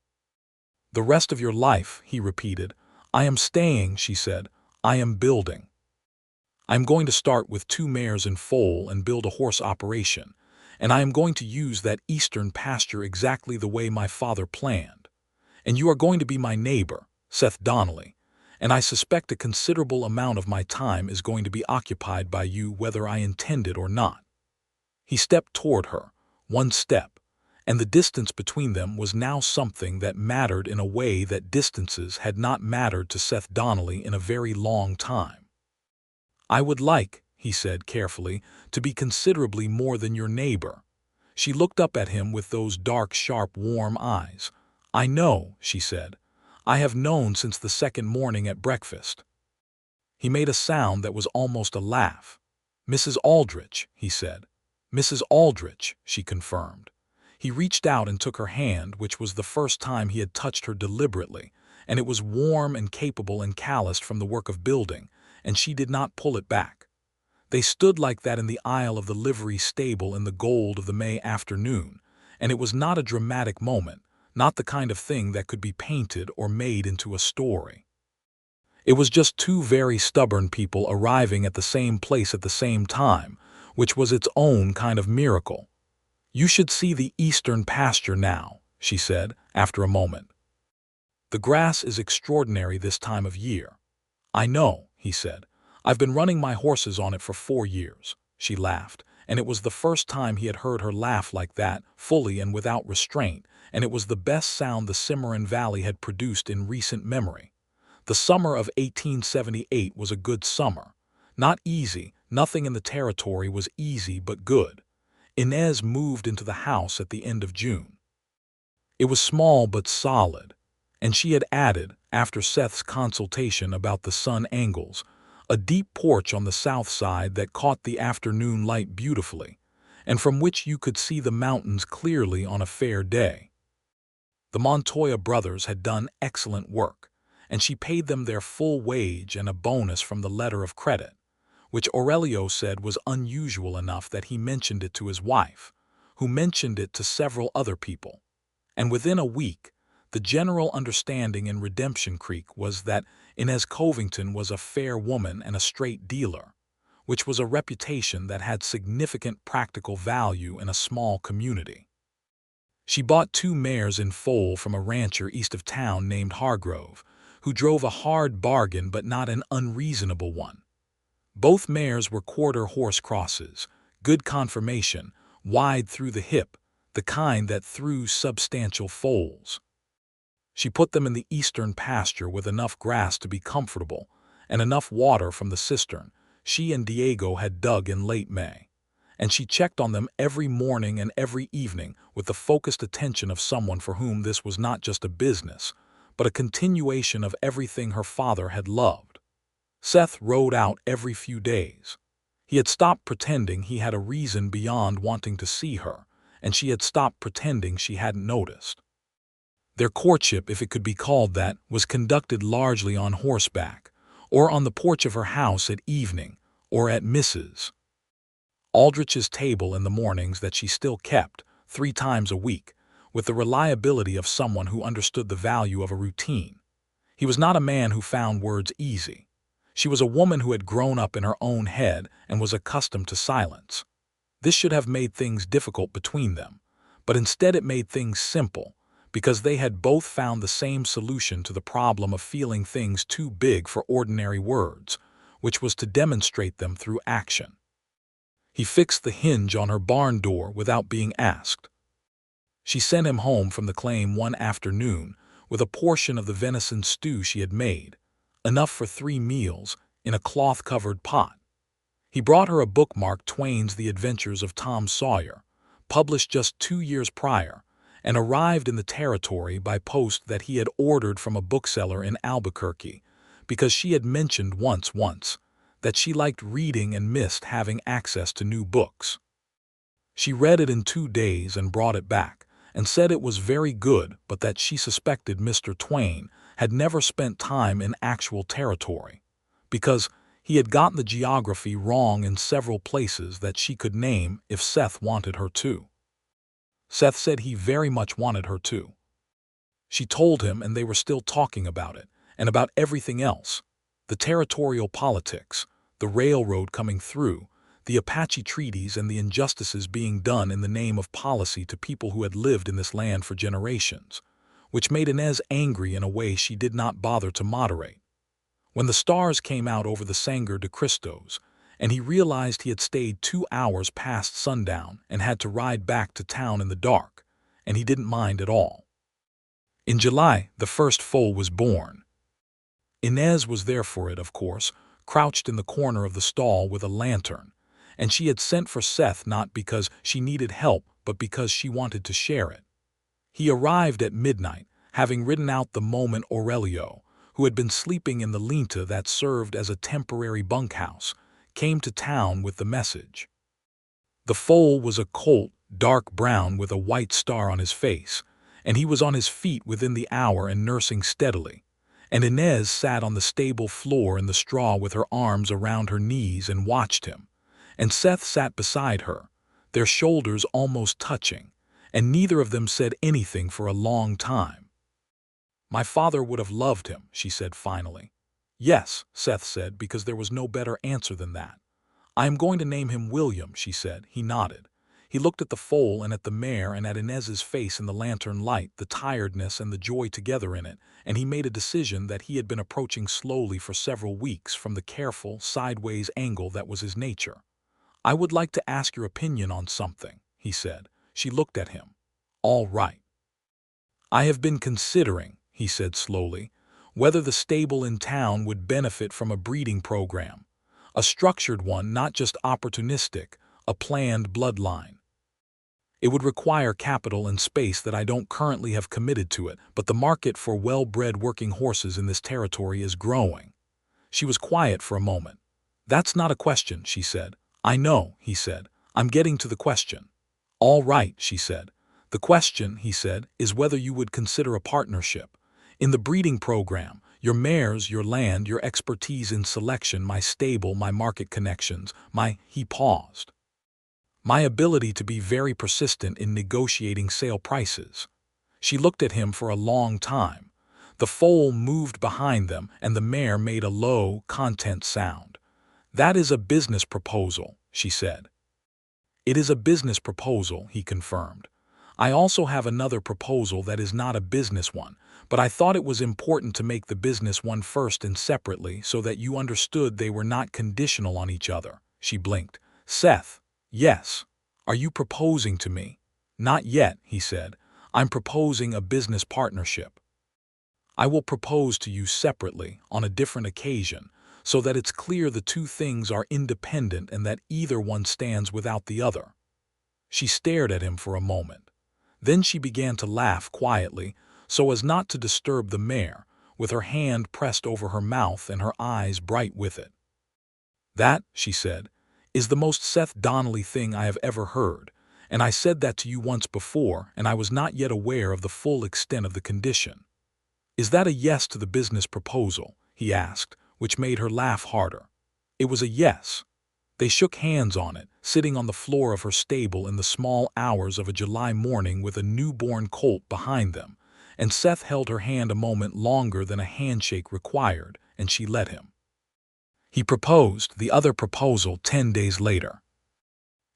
"The rest of your life," he repeated. "I am staying," she said. "I am building. I am going to start with 2 mares in foal and build a horse operation, and I am going to use that eastern pasture exactly the way my father planned. And you are going to be my neighbor, Seth Donnelly, and I suspect a considerable amount of my time is going to be occupied by you whether I intend it or not." He stepped toward her, 1 step, and the distance between them was now something that mattered in a way that distances had not mattered to Seth Donnelly in a very long time. "I would like," he said carefully, "to be considerably more than your neighbor." She looked up at him with those dark, sharp, warm eyes. "I know," she said. "I have known since the second morning at breakfast." He made a sound that was almost a laugh. "Mrs. Aldrich," he said. "Mrs. Aldrich," she confirmed. He reached out and took her hand, which was the first time he had touched her deliberately, and it was warm and capable and calloused from the work of building, and she did not pull it back. They stood like that in the aisle of the livery stable in the gold of the May afternoon, and it was not a dramatic moment, not the kind of thing that could be painted or made into a story. It was just 2 very stubborn people arriving at the same place at the same time, which was its own kind of miracle. "You should see the eastern pasture now," she said, after a moment. "The grass is extraordinary this time of year." "I know," he said. "I've been running my horses on it for 4 years." She laughed, and it was the first time he had heard her laugh like that, fully and without restraint, and it was the best sound the Cimarron Valley had produced in recent memory. The summer of 1878 was a good summer. Not easy, nothing in the territory was easy but good. Inez moved into the house at the end of June. It was small but solid, and she had added, after Seth's consultation about the sun angles, a deep porch on the south side that caught the afternoon light beautifully, and from which you could see the mountains clearly on a fair day. The Montoya brothers had done excellent work, and she paid them their full wage and a bonus from the letter of credit, which Aurelio said was unusual enough that he mentioned it to his wife, who mentioned it to several other people. And within a week, the general understanding in Redemption Creek was that Inez Covington was a fair woman and a straight dealer, which was a reputation that had significant practical value in a small community. She bought 2 mares in foal from a rancher east of town named Hargrove, who drove a hard bargain but not an unreasonable one. Both mares were quarter horse crosses, good conformation, wide through the hip, the kind that threw substantial foals. She put them in the eastern pasture with enough grass to be comfortable, and enough water from the cistern she and Diego had dug in late May. And she checked on them every morning and every evening with the focused attention of someone for whom this was not just a business, but a continuation of everything her father had loved. Seth rode out every few days. He had stopped pretending he had a reason beyond wanting to see her, and she had stopped pretending she hadn't noticed. Their courtship, if it could be called that, was conducted largely on horseback, or on the porch of her house at evening, or at Mrs. Aldrich's table in the mornings that she still kept, 3 times a week, with the reliability of someone who understood the value of a routine. He was not a man who found words easy. She was a woman who had grown up in her own head and was accustomed to silence. This should have made things difficult between them, but instead it made things simple, because they had both found the same solution to the problem of feeling things too big for ordinary words, which was to demonstrate them through action. He fixed the hinge on her barn door without being asked. She sent him home from the claim one afternoon with a portion of the venison stew she had made, enough for 3 meals, in a cloth-covered pot. He brought her a book marked Twain's The Adventures of Tom Sawyer, published just 2 years prior, and arrived in the territory by post that he had ordered from a bookseller in Albuquerque, because she had mentioned once that she liked reading and missed having access to new books. She read it in 2 days and brought it back, and said it was very good, but that she suspected Mr. Twain had never spent time in actual territory, because he had gotten the geography wrong in several places that she could name if Seth wanted her to. Seth said he very much wanted her to. She told him, and they were still talking about it, and about everything else: the territorial politics, the railroad coming through, the Apache treaties, and the injustices being done in the name of policy to people who had lived in this land for generations, which made Inez angry in a way she did not bother to moderate. When the stars came out over the Sangre de Cristos, and he realized he had stayed 2 hours past sundown and had to ride back to town in the dark, and he didn't mind at all. In July, the first foal was born. Inez was there for it, of course, crouched in the corner of the stall with a lantern, and she had sent for Seth not because she needed help but because she wanted to share it. He arrived at midnight, having ridden out the moment Aurelio, who had been sleeping in the linta that served as a temporary bunkhouse, came to town with the message. The foal was a colt, dark brown with a white star on his face, and he was on his feet within the hour and nursing steadily, and Inez sat on the stable floor in the straw with her arms around her knees and watched him, and Seth sat beside her, their shoulders almost touching, and neither of them said anything for a long time. "My father would have loved him," she said finally. "Yes," Seth said, because there was no better answer than that. "I am going to name him William," she said. He nodded. He looked at the foal and at the mare and at Inez's face in the lantern light, the tiredness and the joy together in it, and he made a decision that he had been approaching slowly for several weeks from the careful, sideways angle that was his nature. "I would like to ask your opinion on something," he said. She looked at him. "All right." "I have been considering," he said slowly, "whether the stable in town would benefit from a breeding program. A structured one, not just opportunistic, a planned bloodline. It would require capital and space that I don't currently have committed to it, but the market for well-bred working horses in this territory is growing." She was quiet for a moment. "That's not a question," she said. "I know," he said. "I'm getting to the question." "All right," she said. "The question," he said, "is whether you would consider a partnership. In the breeding program, your mares, your land, your expertise in selection, my stable, my market connections, he paused. "My ability to be very persistent in negotiating sale prices." She looked at him for a long time. The foal moved behind them, and the mare made a low, content sound. "That is a business proposal," she said. "It is a business proposal," he confirmed. "I also have another proposal that is not a business one, but I thought it was important to make the business one first and separately so that you understood they were not conditional on each other." She blinked. "Seth." "Yes. Are you proposing to me?" "Not yet," he said. "I'm proposing a business partnership. I will propose to you separately, on a different occasion, so that it's clear the two things are independent and that either one stands without the other. She stared at him for a moment. Then she began to laugh quietly, so as not to disturb the mare, with her hand pressed over her mouth and her eyes bright with it. "That," she said, "is the most Seth Donnelly thing I have ever heard, and I said that to you once before, and I was not yet aware of the full extent of the condition." "Is that a yes to the business proposal?" he asked, which made her laugh harder. It was a yes. They shook hands on it, sitting on the floor of her stable in the small hours of a July morning with a newborn colt behind them, and Seth held her hand a moment longer than a handshake required, and she let him. He proposed the other proposal 10 days later.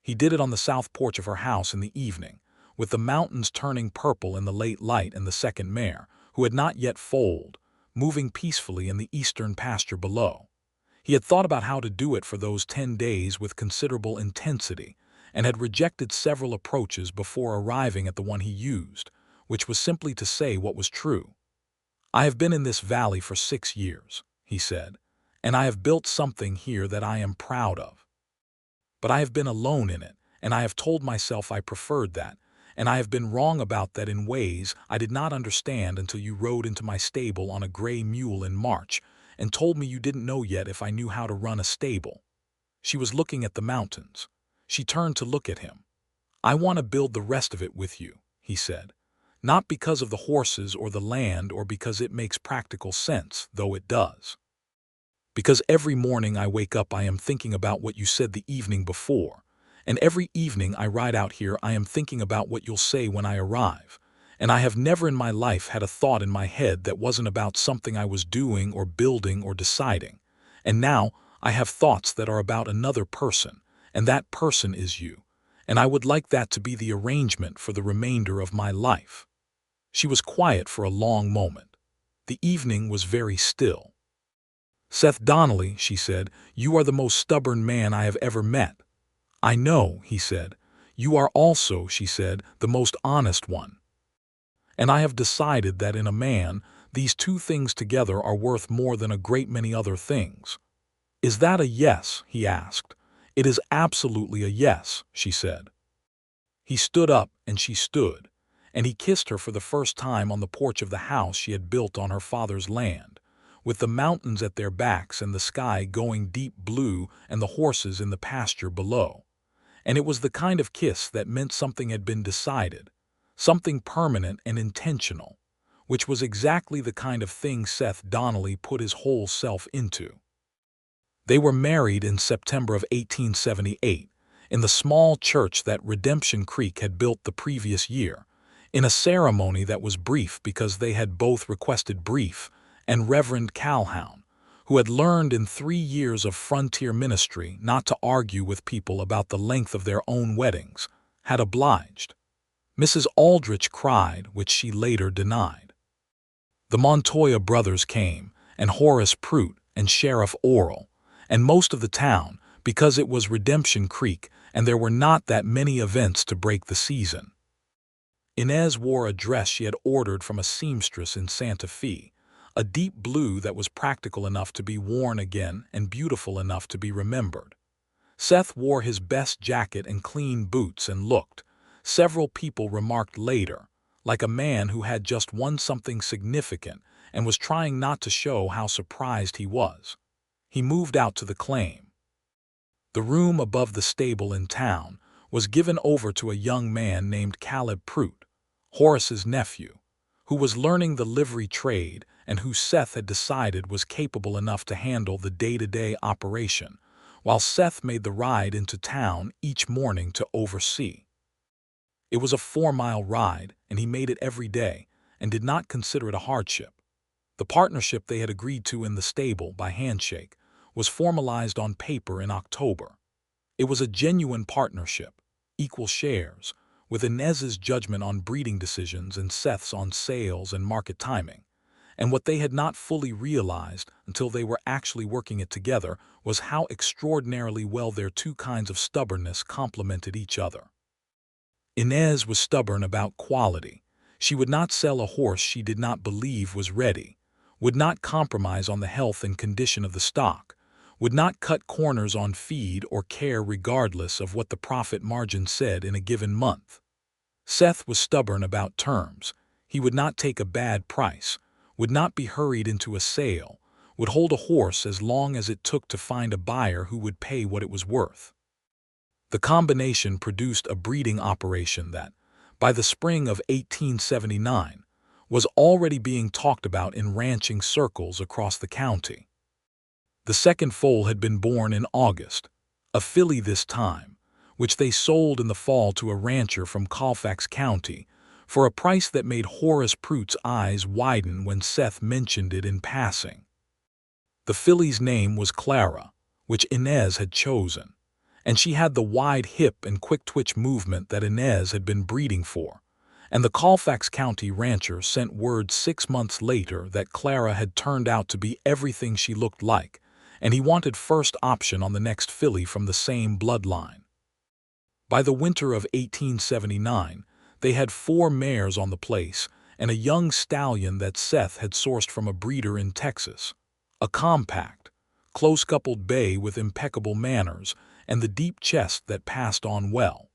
He did it on the south porch of her house in the evening, with the mountains turning purple in the late light and the second mare, who had not yet foaled, moving peacefully in the eastern pasture below. He had thought about how to do it for those 10 days with considerable intensity, and had rejected several approaches before arriving at the one he used, which was simply to say what was true. "I have been in this valley for 6 years," he said, "and I have built something here that I am proud of. But I have been alone in it, and I have told myself I preferred that, and I have been wrong about that in ways I did not understand until you rode into my stable on a gray mule in March, and told me you didn't know yet if I knew how to run a stable." She was looking at the mountains. She turned to look at him. "I want to build the rest of it with you," he said. "Not because of the horses or the land or because it makes practical sense, though it does. Because every morning I wake up I am thinking about what you said the evening before, and every evening I ride out here I am thinking about what you'll say when I arrive. And I have never in my life had a thought in my head that wasn't about something I was doing or building or deciding. And now I have thoughts that are about another person, and that person is you. And I would like that to be the arrangement for the remainder of my life." She was quiet for a long moment. The evening was very still. "Seth Donnelly," she said, "you are the most stubborn man I have ever met." "I know," he said. "You are also," she said, "the most honest one. And I have decided that in a man, these two things together are worth more than a great many other things." "Is that a yes?" he asked. "It is absolutely a yes," she said. He stood up and she stood, and he kissed her for the first time on the porch of the house she had built on her father's land, with the mountains at their backs and the sky going deep blue and the horses in the pasture below. And it was the kind of kiss that meant something had been decided, something permanent and intentional, which was exactly the kind of thing Seth Donnelly put his whole self into. They were married in September of 1878, in the small church that Redemption Creek had built the previous year, in a ceremony that was brief because they had both requested brief, and Reverend Calhoun, who had learned in 3 years of frontier ministry not to argue with people about the length of their own weddings, had obliged. Mrs. Aldrich cried, which she later denied. The Montoya brothers came, and Horace Prout and Sheriff Orrell, and most of the town, because it was Redemption Creek and there were not that many events to break the season. Inez wore a dress she had ordered from a seamstress in Santa Fe, a deep blue that was practical enough to be worn again and beautiful enough to be remembered. Seth wore his best jacket and clean boots and looked, several people remarked later, like a man who had just won something significant and was trying not to show how surprised he was. He moved out to the claim. The room above the stable in town was given over to a young man named Caleb Prout, Horace's nephew, who was learning the livery trade and who Seth had decided was capable enough to handle the day-to-day operation, while Seth made the ride into town each morning to oversee. It was a 4-mile ride, and he made it every day, and did not consider it a hardship. The partnership they had agreed to in the stable by handshake was formalized on paper in October. It was a genuine partnership, equal shares, with Inez's judgment on breeding decisions and Seth's on sales and market timing. And what they had not fully realized until they were actually working it together was how extraordinarily well their two kinds of stubbornness complemented each other. Inez was stubborn about quality. She would not sell a horse she did not believe was ready, would not compromise on the health and condition of the stock, would not cut corners on feed or care regardless of what the profit margin said in a given month. Seth was stubborn about terms. He would not take a bad price, would not be hurried into a sale, would hold a horse as long as it took to find a buyer who would pay what it was worth. The combination produced a breeding operation that, by the spring of 1879, was already being talked about in ranching circles across the county. The second foal had been born in August, a filly this time, which they sold in the fall to a rancher from Colfax County for a price that made Horace Prute's eyes widen when Seth mentioned it in passing. The filly's name was Clara, which Inez had chosen, and she had the wide hip and quick twitch movement that Inez had been breeding for, and the Colfax County rancher sent word 6 months later that Clara had turned out to be everything she looked like, and he wanted first option on the next filly from the same bloodline. By the winter of 1879, they had 4 mares on the place and a young stallion that Seth had sourced from a breeder in Texas, a compact, close-coupled bay with impeccable manners and the deep chest that passed on well.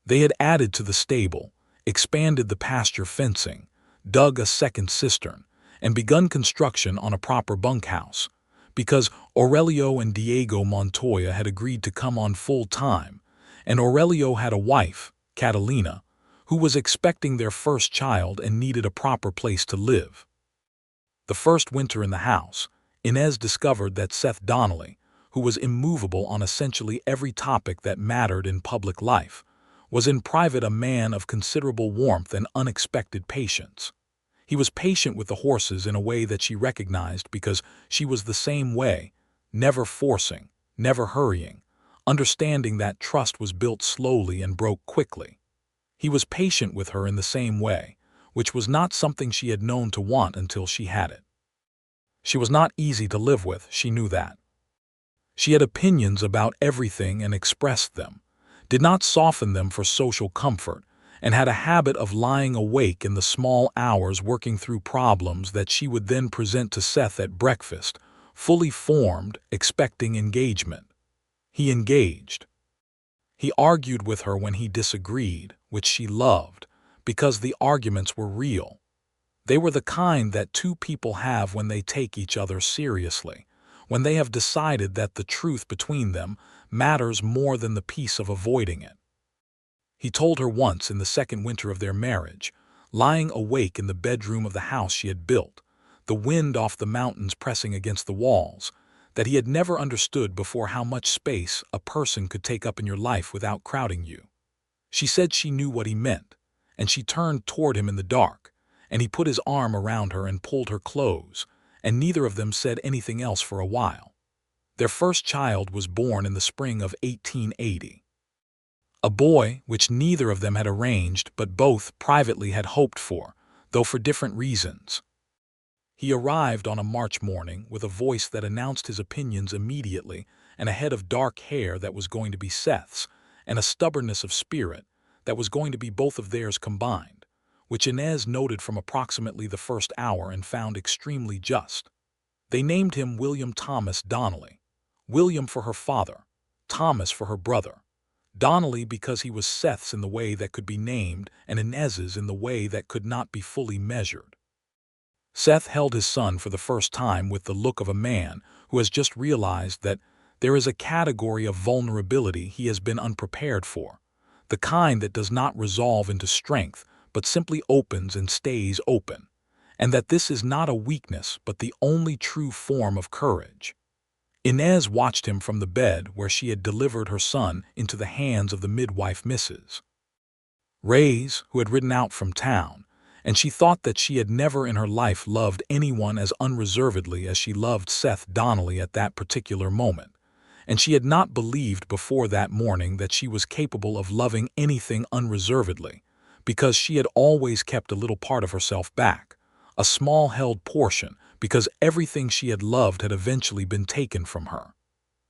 They had added to the stable, expanded the pasture fencing, dug a second cistern, and begun construction on a proper bunkhouse, because Aurelio and Diego Montoya had agreed to come on full-time, and Aurelio had a wife, Catalina, who was expecting their first child and needed a proper place to live. The first winter in the house, Inez discovered that Seth Donnelly, who was immovable on essentially every topic that mattered in public life, was in private a man of considerable warmth and unexpected patience. He was patient with the horses in a way that she recognized because she was the same way, never forcing, never hurrying, understanding that trust was built slowly and broke quickly. He was patient with her in the same way, which was not something she had known to want until she had it. She was not easy to live with, she knew that. She had opinions about everything and expressed them, did not soften them for social comfort, and had a habit of lying awake in the small hours working through problems that she would then present to Seth at breakfast, fully formed, expecting engagement. He engaged. He argued with her when he disagreed, which she loved, because the arguments were real. They were the kind that 2 people have when they take each other seriously, when they have decided that the truth between them matters more than the peace of avoiding it. He told her once in the second winter of their marriage, lying awake in the bedroom of the house she had built, the wind off the mountains pressing against the walls, that he had never understood before how much space a person could take up in your life without crowding you. She said she knew what he meant, and she turned toward him in the dark, and he put his arm around her and pulled her close, and neither of them said anything else for a while. Their first child was born in the spring of 1880. A boy which neither of them had arranged but both privately had hoped for, though for different reasons. He arrived on a March morning with a voice that announced his opinions immediately and a head of dark hair that was going to be Seth's, and a stubbornness of spirit that was going to be both of theirs combined, which Inez noted from approximately the first hour and found extremely just. They named him William Thomas Donnelly, William for her father, Thomas for her brother, Donnelly because he was Seth's in the way that could be named and Inez's in the way that could not be fully measured. Seth held his son for the first time with the look of a man who has just realized that there is a category of vulnerability he has been unprepared for, the kind that does not resolve into strength but simply opens and stays open, and that this is not a weakness but the only true form of courage. Inez watched him from the bed where she had delivered her son into the hands of the midwife Mrs. Reyes, who had ridden out from town, and she thought that she had never in her life loved anyone as unreservedly as she loved Seth Donnelly at that particular moment, and she had not believed before that morning that she was capable of loving anything unreservedly, because she had always kept a little part of herself back, a small held portion, because everything she had loved had eventually been taken from her.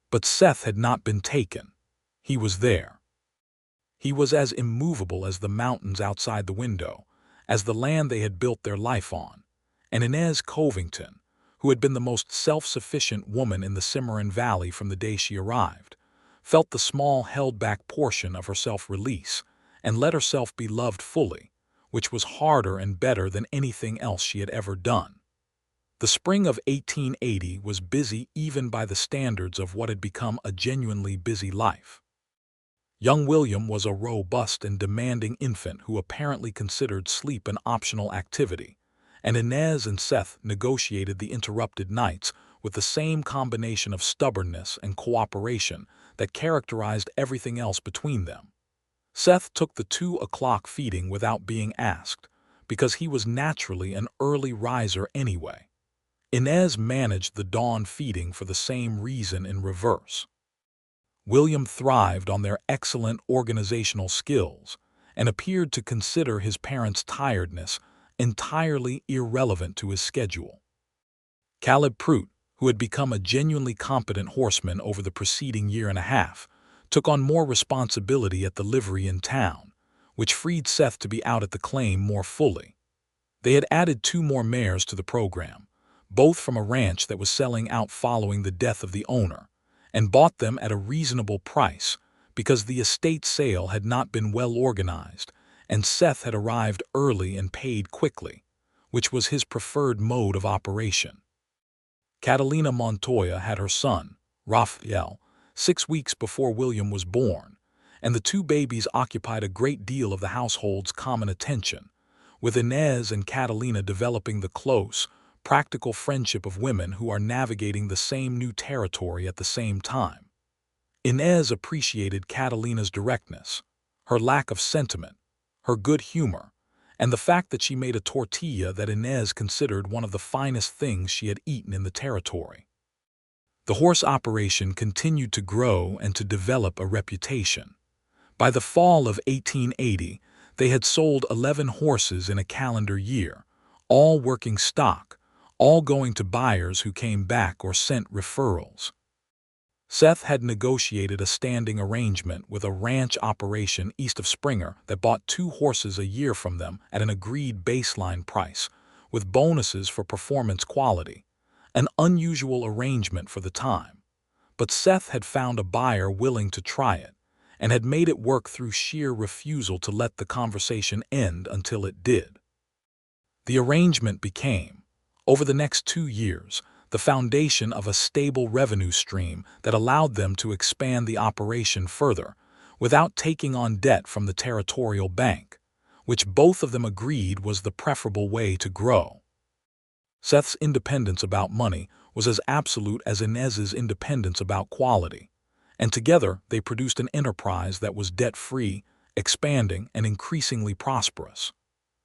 But Seth had not been taken. He was there. He was as immovable as the mountains outside the window, as the land they had built their life on, and Inez Covington, who had been the most self-sufficient woman in the Cimarron Valley from the day she arrived, felt the small held-back portion of herself release and let herself be loved fully, which was harder and better than anything else she had ever done. The spring of 1880 was busy even by the standards of what had become a genuinely busy life. Young William was a robust and demanding infant who apparently considered sleep an optional activity, and Inez and Seth negotiated the interrupted nights with the same combination of stubbornness and cooperation that characterized everything else between them. Seth took the 2 o'clock feeding without being asked, because he was naturally an early riser anyway. Inez managed the dawn feeding for the same reason in reverse. William thrived on their excellent organizational skills and appeared to consider his parents' tiredness entirely irrelevant to his schedule. Caleb Prout, who had become a genuinely competent horseman over the preceding year and a half, took on more responsibility at the livery in town, which freed Seth to be out at the claim more fully. They had added 2 more mares to the program, both from a ranch that was selling out following the death of the owner, and bought them at a reasonable price because the estate sale had not been well organized and Seth had arrived early and paid quickly, which was his preferred mode of operation. Catalina Montoya had her son, Raphael, 6 weeks before William was born, and the 2 babies occupied a great deal of the household's common attention, with Inez and Catalina developing the close, practical friendship of women who are navigating the same new territory at the same time. Inez appreciated Catalina's directness, her lack of sentiment, her good humor, and the fact that she made a tortilla that Inez considered one of the finest things she had eaten in the territory. The horse operation continued to grow and to develop a reputation. By the fall of 1880, they had sold 11 horses in a calendar year, all working stock, all going to buyers who came back or sent referrals. Seth had negotiated a standing arrangement with a ranch operation east of Springer that bought 2 horses a year from them at an agreed baseline price, with bonuses for performance quality, an unusual arrangement for the time. But Seth had found a buyer willing to try it, and had made it work through sheer refusal to let the conversation end until it did. The arrangement became, over the next 2 years, the foundation of a stable revenue stream that allowed them to expand the operation further without taking on debt from the territorial bank, which both of them agreed was the preferable way to grow. Seth's independence about money was as absolute as Inez's independence about quality, and together they produced an enterprise that was debt-free, expanding, and increasingly prosperous.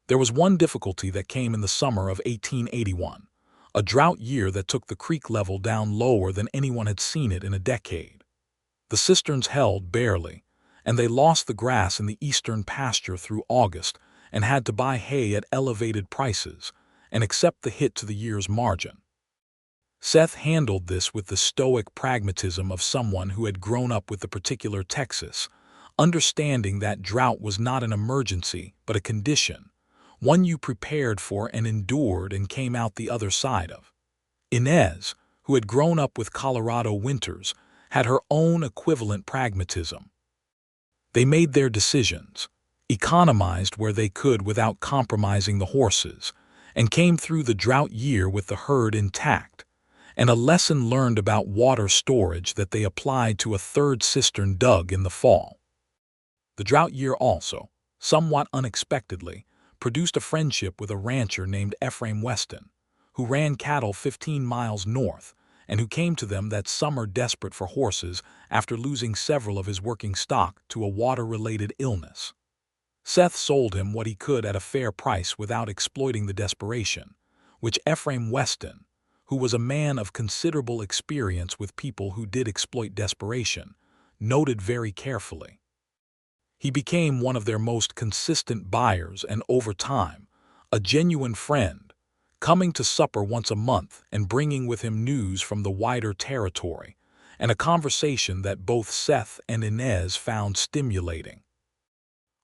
There was one difficulty that came in the summer of 1881. A drought year that took the creek level down lower than anyone had seen it in a decade. The cisterns held barely, and they lost the grass in the eastern pasture through August and had to buy hay at elevated prices and accept the hit to the year's margin. Seth handled this with the stoic pragmatism of someone who had grown up with the particular Texas, understanding that drought was not an emergency but a condition, one you prepared for and endured and came out the other side of. Inez, who had grown up with Colorado winters, had her own equivalent pragmatism. They made their decisions, economized where they could without compromising the horses, and came through the drought year with the herd intact, and a lesson learned about water storage that they applied to a 3rd cistern dug in the fall. The drought year also, somewhat unexpectedly, produced a friendship with a rancher named Ephraim Weston, who ran cattle 15 miles north and who came to them that summer desperate for horses after losing several of his working stock to a water-related illness. Seth sold him what he could at a fair price without exploiting the desperation, which Ephraim Weston, who was a man of considerable experience with people who did exploit desperation, noted very carefully. He became one of their most consistent buyers and, over time, a genuine friend, coming to supper once a month and bringing with him news from the wider territory, and a conversation that both Seth and Inez found stimulating.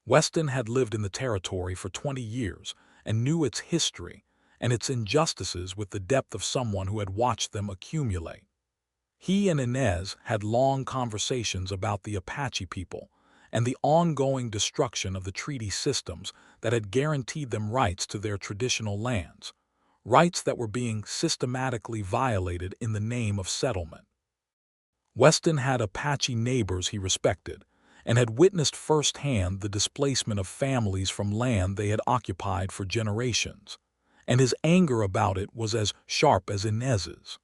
Weston had lived in the territory for 20 years and knew its history and its injustices with the depth of someone who had watched them accumulate. He and Inez had long conversations about the Apache people and the ongoing destruction of the treaty systems that had guaranteed them rights to their traditional lands, rights that were being systematically violated in the name of settlement. Weston had Apache neighbors he respected and had witnessed firsthand the displacement of families from land they had occupied for generations, and his anger about it was as sharp as Inez's.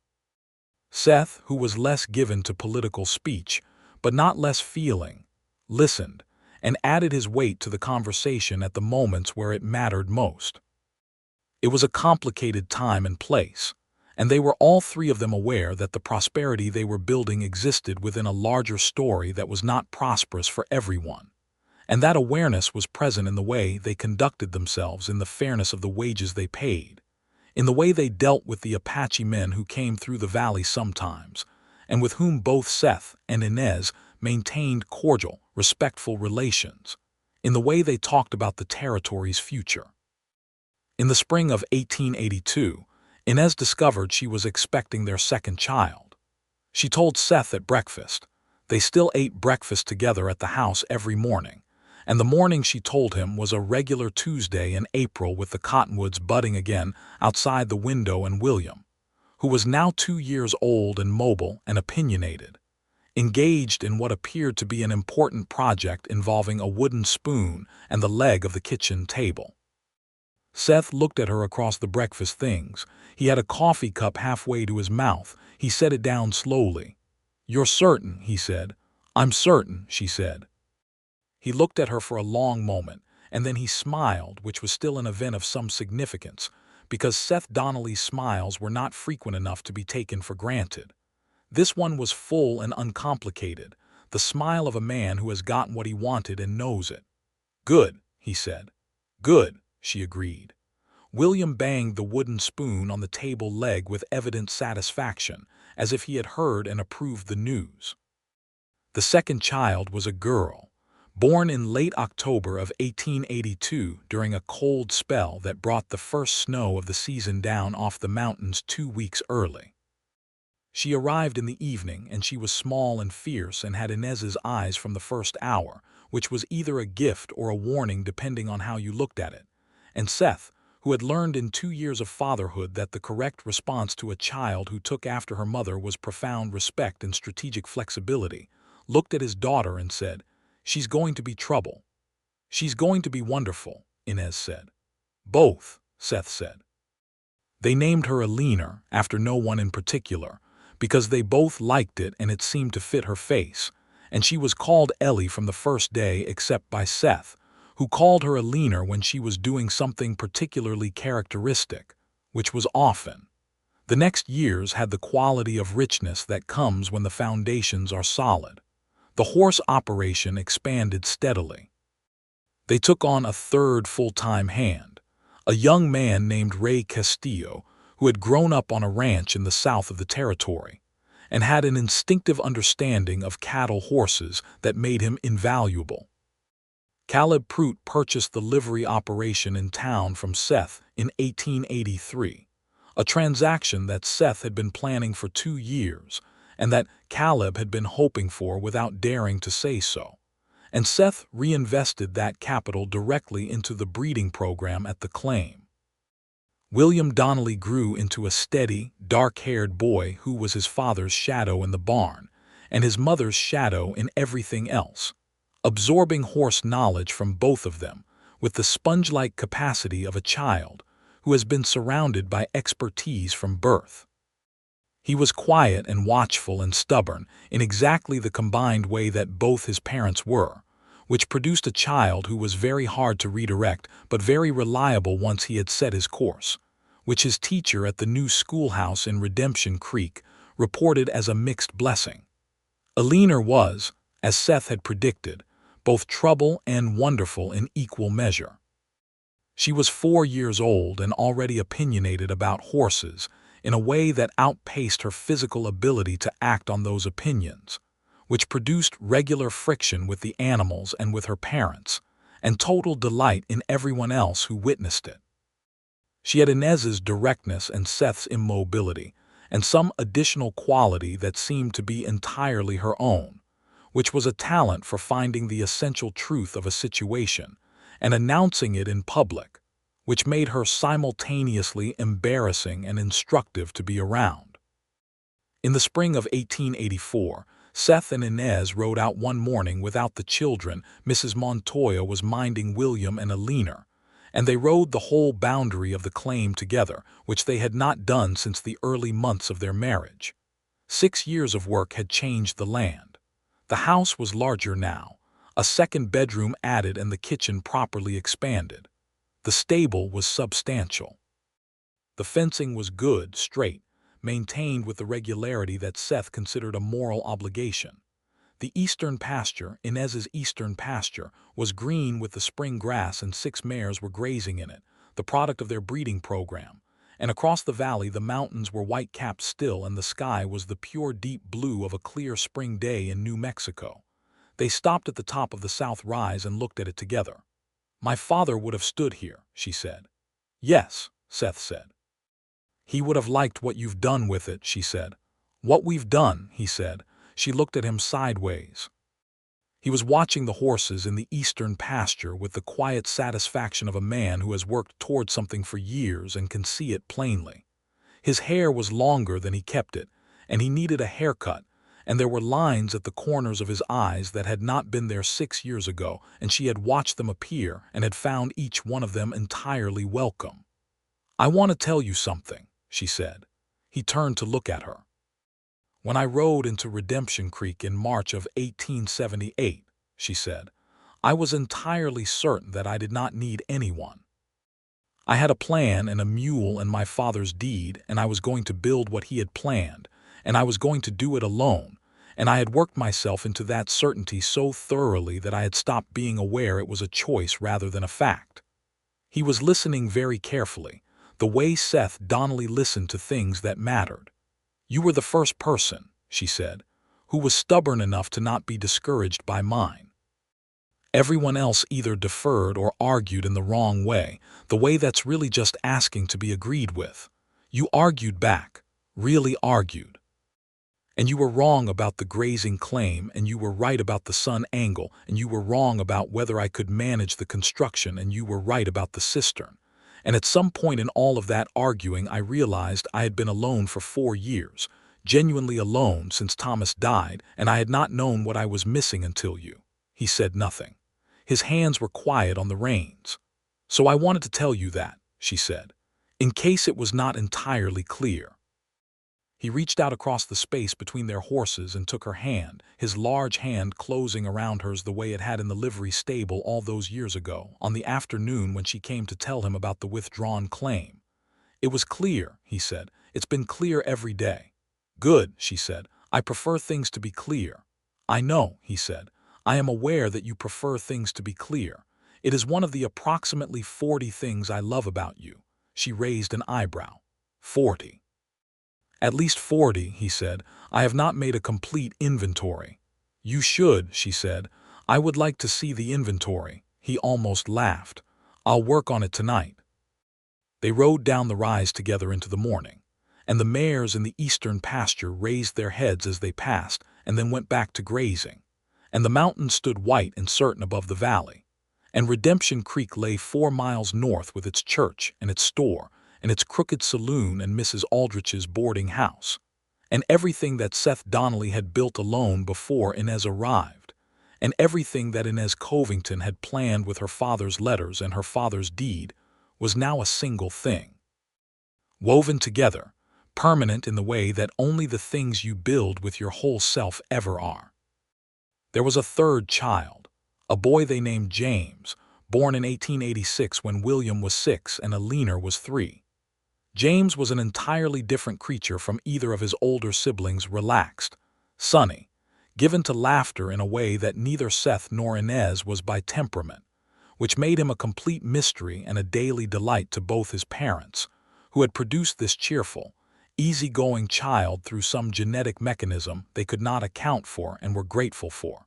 Seth, who was less given to political speech, but not less feeling, listened and added his weight to the conversation at the moments where it mattered most. It was a complicated time and place, and they were all three of them aware that the prosperity they were building existed within a larger story that was not prosperous for everyone, and that awareness was present in the way they conducted themselves, in the fairness of the wages they paid, in the way they dealt with the Apache men who came through the valley sometimes, and with whom both Seth and Inez maintained cordial, respectful relations, in the way they talked about the territory's future. In the spring of 1882, Inez discovered she was expecting their second child. She told Seth at breakfast. They still ate breakfast together at the house every morning, and the morning she told him was a regular Tuesday in April with the cottonwoods budding again outside the window, and William, who was now 2 years old and mobile and opinionated, engaged in what appeared to be an important project involving a wooden spoon and the leg of the kitchen table. Seth looked at her across the breakfast things. He had a coffee cup halfway to his mouth. He set it down slowly. "You're certain?" he said. "I'm certain," she said. He looked at her for a long moment, and then he smiled, which was still an event of some significance, because Seth Donnelly's smiles were not frequent enough to be taken for granted. This one was full and uncomplicated, the smile of a man who has gotten what he wanted and knows it. "Good," he said. "Good," she agreed. William banged the wooden spoon on the table leg with evident satisfaction, as if he had heard and approved the news. The second child was a girl, born in late October of 1882 during a cold spell that brought the first snow of the season down off the mountains 2 weeks early. She arrived in the evening, and she was small and fierce and had Inez's eyes from the first hour, which was either a gift or a warning depending on how you looked at it. And Seth, who had learned in 2 years of fatherhood that the correct response to a child who took after her mother was profound respect and strategic flexibility, looked at his daughter and said, "She's going to be trouble." "She's going to be wonderful," Inez said. "Both," Seth said. They named her Eleanor after no one in particular, because they both liked it and it seemed to fit her face, and she was called Ellie from the first day except by Seth, who called her Eleanor when she was doing something particularly characteristic, which was often. The next years had the quality of richness that comes when the foundations are solid. The horse operation expanded steadily. They took on a third full-time hand, a young man named Ray Castillo, who had grown up on a ranch in the south of the territory, and had an instinctive understanding of cattle horses that made him invaluable. Caleb Pruitt purchased the livery operation in town from Seth in 1883, a transaction that Seth had been planning for 2 years and that Caleb had been hoping for without daring to say so, and Seth reinvested that capital directly into the breeding program at the claim. William Donnelly grew into a steady, dark-haired boy who was his father's shadow in the barn and his mother's shadow in everything else, absorbing horse knowledge from both of them with the sponge-like capacity of a child who has been surrounded by expertise from birth. He was quiet and watchful and stubborn in exactly the combined way that both his parents were, which produced a child who was very hard to redirect but very reliable once he had set his course, which his teacher at the new schoolhouse in Redemption Creek reported as a mixed blessing. Eleanor was, as Seth had predicted, both trouble and wonderful in equal measure. She was 4 years old and already opinionated about horses in a way that outpaced her physical ability to act on those opinions, which produced regular friction with the animals and with her parents, and total delight in everyone else who witnessed it. She had Inez's directness and Seth's immobility, and some additional quality that seemed to be entirely her own, which was a talent for finding the essential truth of a situation and announcing it in public, which made her simultaneously embarrassing and instructive to be around. In the spring of 1884, Seth and Inez rode out one morning without the children. Mrs. Montoya was minding William and Alina, and they rode the whole boundary of the claim together, which they had not done since the early months of their marriage. 6 years of work had changed the land. The house was larger now, a second bedroom added and the kitchen properly expanded. The stable was substantial. The fencing was good, straight, maintained with the regularity that Seth considered a moral obligation. The eastern pasture, Inez's eastern pasture, was green with the spring grass and 6 mares were grazing in it, the product of their breeding program. And across the valley the mountains were white-capped still and the sky was the pure deep blue of a clear spring day in New Mexico. They stopped at the top of the south rise and looked at it together. "My father would have stood here," she said. "Yes," Seth said. "He would have liked what you've done with it," she said. "What we've done," he said. She looked at him sideways. He was watching the horses in the eastern pasture with the quiet satisfaction of a man who has worked toward something for years and can see it plainly. His hair was longer than he kept it, and he needed a haircut, and there were lines at the corners of his eyes that had not been there 6 years ago, and she had watched them appear and had found each one of them entirely welcome. "I want to tell you something," she said. He turned to look at her. "When I rode into Redemption Creek in March of 1878, she said, "I was entirely certain that I did not need anyone. I had a plan and a mule and my father's deed, and I was going to build what he had planned, and I was going to do it alone, and I had worked myself into that certainty so thoroughly that I had stopped being aware it was a choice rather than a fact." He was listening very carefully, the way Seth Donnelly listened to things that mattered. "You were the first person," she said, "who was stubborn enough to not be discouraged by mine. Everyone else either deferred or argued in the wrong way, the way that's really just asking to be agreed with. You argued back, really argued. And you were wrong about the grazing claim, and you were right about the sun angle, and you were wrong about whether I could manage the construction, and you were right about the cistern. And at some point in all of that arguing I realized I had been alone for 4 years, genuinely alone since Thomas died, and I had not known what I was missing until you." He said nothing. His hands were quiet on the reins. "So I wanted to tell you that," she said, "in case it was not entirely clear." He reached out across the space between their horses and took her hand, his large hand closing around hers the way it had in the livery stable all those years ago, on the afternoon when she came to tell him about the withdrawn claim. "It was clear," he said. "It's been clear every day." "Good," she said. "I prefer things to be clear." "I know," he said. "I am aware that you prefer things to be clear. It is one of the approximately 40 things I love about you." She raised an eyebrow. 40. "At least 40, he said. "I have not made a complete inventory." "You should," she said. "I would like to see the inventory." He almost laughed. "I'll work on it tonight." They rode down the rise together into the morning, and the mares in the eastern pasture raised their heads as they passed and then went back to grazing, and the mountains stood white and certain above the valley, and Redemption Creek lay 4 miles north with its church and its store and its crooked saloon and Mrs. Aldrich's boarding house, and everything that Seth Donnelly had built alone before Inez arrived, and everything that Inez Covington had planned with her father's letters and her father's deed was now a single thing. Woven together, permanent in the way that only the things you build with your whole self ever are. There was a third child, a boy they named James, born in 1886 when William was 6 and Alina was 3. James was an entirely different creature from either of his older siblings, relaxed, sunny, given to laughter in a way that neither Seth nor Inez was by temperament, which made him a complete mystery and a daily delight to both his parents, who had produced this cheerful, easygoing child through some genetic mechanism they could not account for and were grateful for.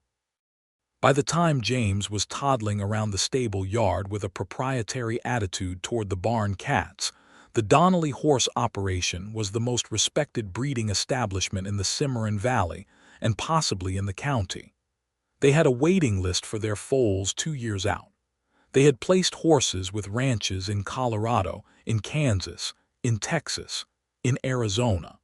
By the time James was toddling around the stable yard with a proprietary attitude toward the barn cats, The Donnelly horse operation was the most respected breeding establishment in the Cimarron Valley and possibly in the county. They had a waiting list for their foals 2 years out. They had placed horses with ranches in Colorado, in Kansas, in Texas, in Arizona.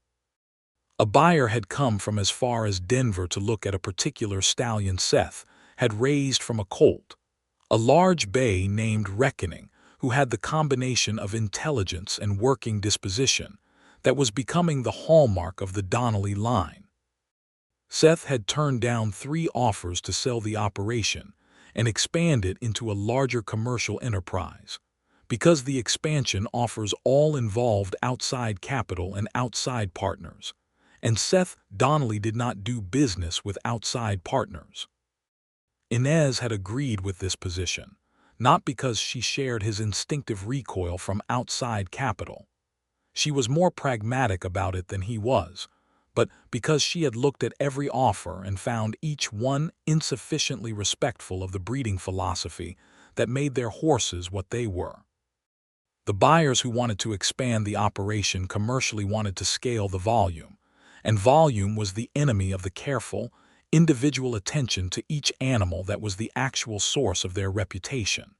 A buyer had come from as far as Denver to look at a particular stallion Seth had raised from a colt, a large bay named Reckoning, who had the combination of intelligence and working disposition that was becoming the hallmark of the Donnelly line. Seth had turned down 3 offers to sell the operation and expand it into a larger commercial enterprise, because the expansion offers all involved outside capital and outside partners, and Seth Donnelly did not do business with outside partners. Inez had agreed with this position, not because she shared his instinctive recoil from outside capital. She was more pragmatic about it than he was, but because she had looked at every offer and found each one insufficiently respectful of the breeding philosophy that made their horses what they were. The buyers who wanted to expand the operation commercially wanted to scale the volume, and volume was the enemy of the careful, individual attention to each animal that was the actual source of their reputation.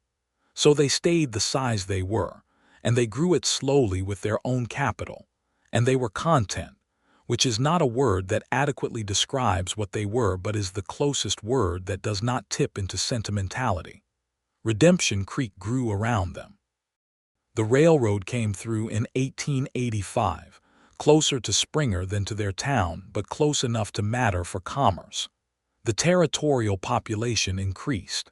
So they stayed the size they were, and they grew it slowly with their own capital, and they were content, which is not a word that adequately describes what they were but is the closest word that does not tip into sentimentality. Redemption Creek grew around them. The railroad came through in 1885, closer to Springer than to their town, but close enough to matter for commerce. The territorial population increased.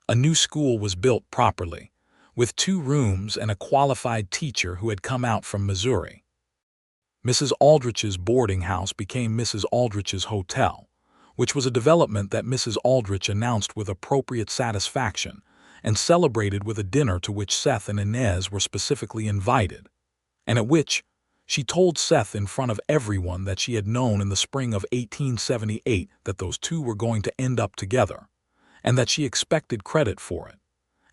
A new school was built properly, with 2 rooms and a qualified teacher who had come out from Missouri. Mrs. Aldrich's boarding house became Mrs. Aldrich's hotel, which was a development that Mrs. Aldrich announced with appropriate satisfaction and celebrated with a dinner to which Seth and Inez were specifically invited, and at which she told Seth in front of everyone that she had known in the spring of 1878 that those 2 were going to end up together, and that she expected credit for it.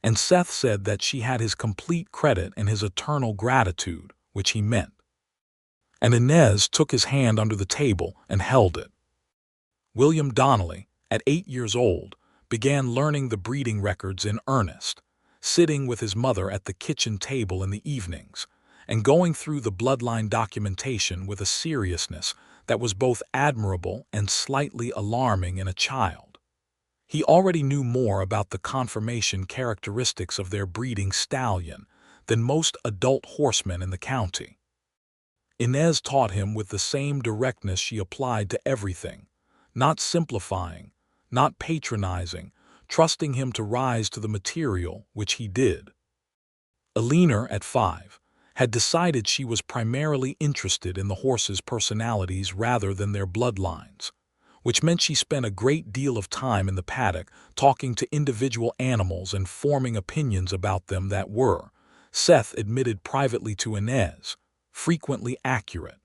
And Seth said that she had his complete credit and his eternal gratitude, which he meant. And Inez took his hand under the table and held it. William Donnelly, at 8 years old, began learning the breeding records in earnest, sitting with his mother at the kitchen table in the evenings, and going through the bloodline documentation with a seriousness that was both admirable and slightly alarming in a child. He already knew more about the conformation characteristics of their breeding stallion than most adult horsemen in the county. Inez taught him with the same directness she applied to everything, not simplifying, not patronizing, trusting him to rise to the material, which he did. Eleanor, at 5, had decided she was primarily interested in the horses' personalities rather than their bloodlines, which meant she spent a great deal of time in the paddock talking to individual animals and forming opinions about them that were, Seth admitted privately to Inez, frequently accurate.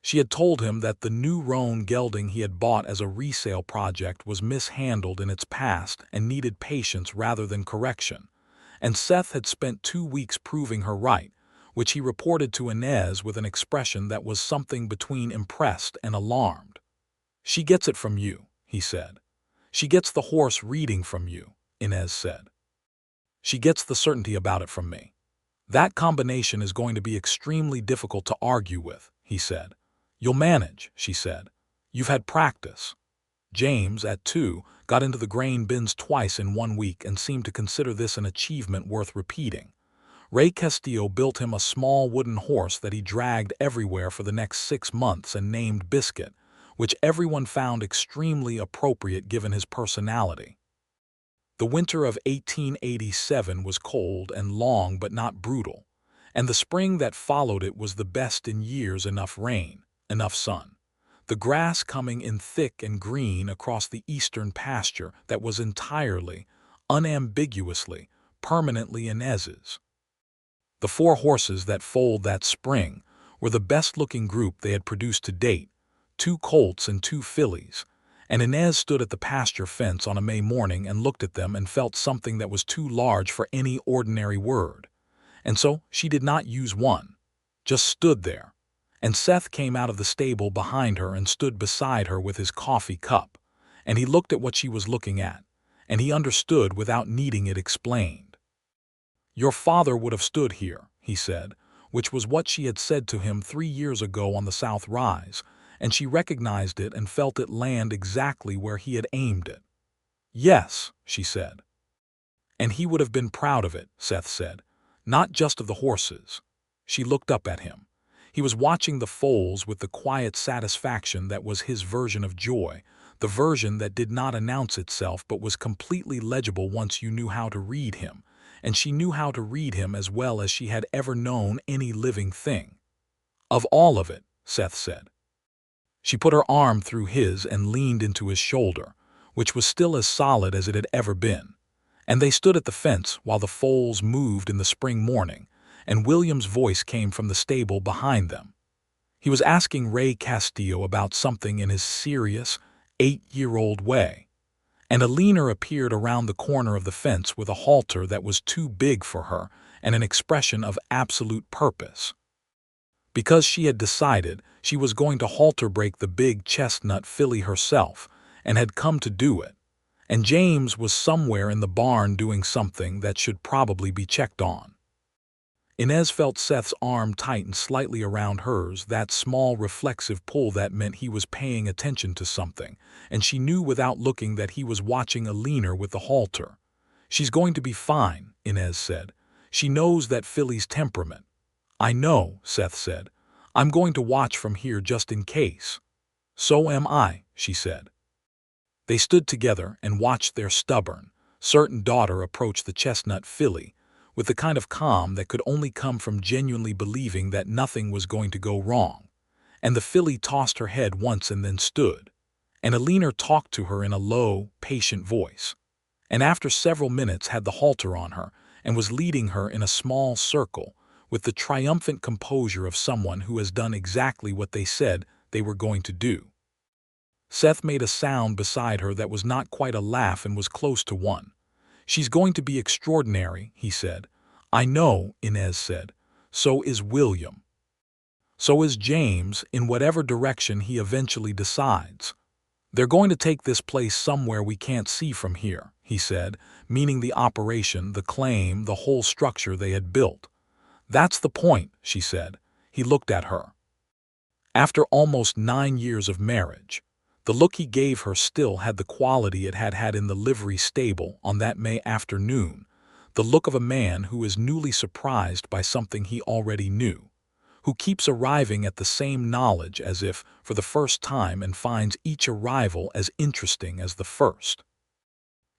She had told him that the new roan gelding he had bought as a resale project was mishandled in its past and needed patience rather than correction, and Seth had spent 2 weeks proving her right, which he reported to Inez with an expression that was something between impressed and alarmed. "She gets it from you," he said. "She gets the horse reading from you," Inez said. "She gets the certainty about it from me. That combination is going to be extremely difficult to argue with," he said. "You'll manage," she said. "You've had practice." James, at 2, got into the grain bins twice in 1 week and seemed to consider this an achievement worth repeating. Ray Castillo built him a small wooden horse that he dragged everywhere for the next 6 months and named Biscuit, which everyone found extremely appropriate given his personality. The winter of 1887 was cold and long but not brutal, and the spring that followed it was the best in years. Enough rain, enough sun, the grass coming in thick and green across the eastern pasture that was entirely, unambiguously, permanently Inez's. The 4 horses that foaled that spring were the best-looking group they had produced to date, 2 colts and 2 fillies, and Inez stood at the pasture fence on a May morning and looked at them and felt something that was too large for any ordinary word, and so she did not use one, just stood there. And Seth came out of the stable behind her and stood beside her with his coffee cup, and he looked at what she was looking at, and he understood without needing it explained. "Your father would have stood here," he said, which was what she had said to him 3 years ago on the South Rise, and she recognized it and felt it land exactly where he had aimed it. "Yes," she said. "And he would have been proud of it," Seth said, "not just of the horses." She looked up at him. He was watching the foals with the quiet satisfaction that was his version of joy, the version that did not announce itself but was completely legible once you knew how to read him, and she knew how to read him as well as she had ever known any living thing. "Of all of it," Seth said. She put her arm through his and leaned into his shoulder, which was still as solid as it had ever been. And they stood at the fence while the foals moved in the spring morning, and William's voice came from the stable behind them. He was asking Ray Castillo about something in his serious, 8-year-old way, and a leaner appeared around the corner of the fence with a halter that was too big for her and an expression of absolute purpose. Because she had decided she was going to halter break the big chestnut filly herself, and had come to do it, and James was somewhere in the barn doing something that should probably be checked on. Inez felt Seth's arm tighten slightly around hers, that small reflexive pull that meant he was paying attention to something, and she knew without looking that he was watching a leaner with the halter. "She's going to be fine," Inez said. "She knows that filly's temperament." "I know," Seth said. "I'm going to watch from here just in case." "So am I," she said. They stood together and watched their stubborn, certain daughter approach the chestnut filly, with the kind of calm that could only come from genuinely believing that nothing was going to go wrong. And the filly tossed her head once and then stood, and a leaner talked to her in a low, patient voice, and after several minutes had the halter on her and was leading her in a small circle with the triumphant composure of someone who has done exactly what they said they were going to do. Seth made a sound beside her that was not quite a laugh and was close to one. "She's going to be extraordinary," he said. "I know," Inez said. "So is William. So is James, in whatever direction he eventually decides. They're going to take this place somewhere we can't see from here," he said, meaning the operation, the claim, the whole structure they had built. "That's the point," she said. He looked at her. After almost 9 years of marriage, the look he gave her still had the quality it had had in the livery stable on that May afternoon, the look of a man who is newly surprised by something he already knew, who keeps arriving at the same knowledge as if for the first time and finds each arrival as interesting as the first.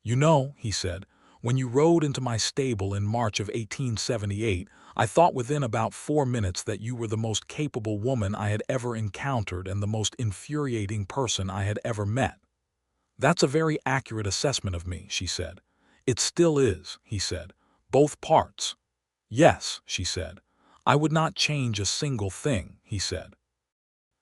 "You know," he said, "when you rode into my stable in March of 1878, I thought within about 4 minutes that you were the most capable woman I had ever encountered and the most infuriating person I had ever met." "That's a very accurate assessment of me," she said. "It still is," he said. "Both parts." "Yes," she said. "I would not change a single thing," he said.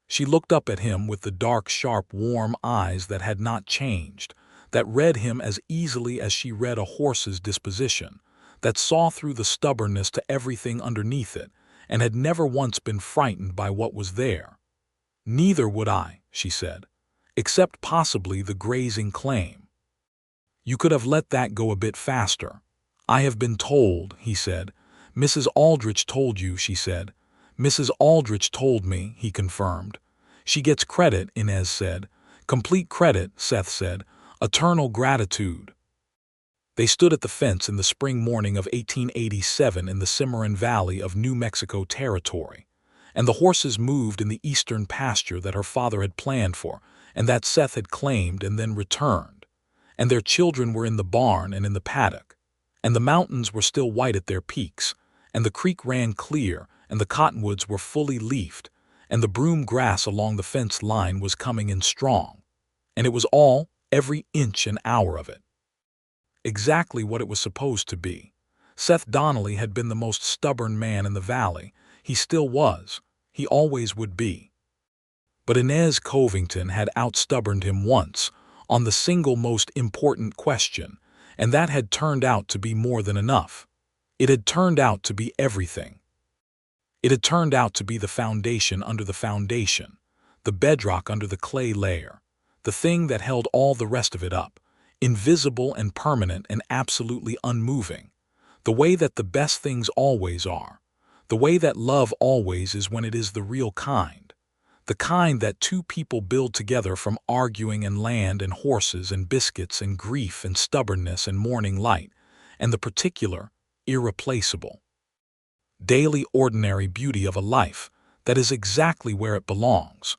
She looked up at him with the dark, sharp, warm eyes that had not changed, that read him as easily as she read a horse's disposition, that saw through the stubbornness to everything underneath it, and had never once been frightened by what was there. "Neither would I," she said, "except possibly the grazing claim." "You could have let that go a bit faster." "I have been told," he said. "Mrs. Aldrich told you," she said. "Mrs. Aldrich told me," he confirmed. "She gets credit," Inez said. "Complete credit," Seth said. "Eternal gratitude." They stood at the fence in the spring morning of 1887 in the Cimarron Valley of New Mexico Territory, and the horses moved in the eastern pasture that her father had planned for and that Seth had claimed and then returned, and their children were in the barn and in the paddock, and the mountains were still white at their peaks, and the creek ran clear, and the cottonwoods were fully leafed, and the broom grass along the fence line was coming in strong, and it was all, every inch and hour of it, exactly what it was supposed to be. Seth Donnelly had been the most stubborn man in the valley. He still was. He always would be. But Inez Covington had outstubborned him once, on the single most important question, and that had turned out to be more than enough. It had turned out to be everything. It had turned out to be the foundation under the foundation, the bedrock under the clay layer, the thing that held all the rest of it up, invisible and permanent and absolutely unmoving, the way that the best things always are, the way that love always is when it is the real kind, the kind that two people build together from arguing and land and horses and biscuits and grief and stubbornness and morning light, and the particular, irreplaceable, daily ordinary beauty of a life that is exactly where it belongs,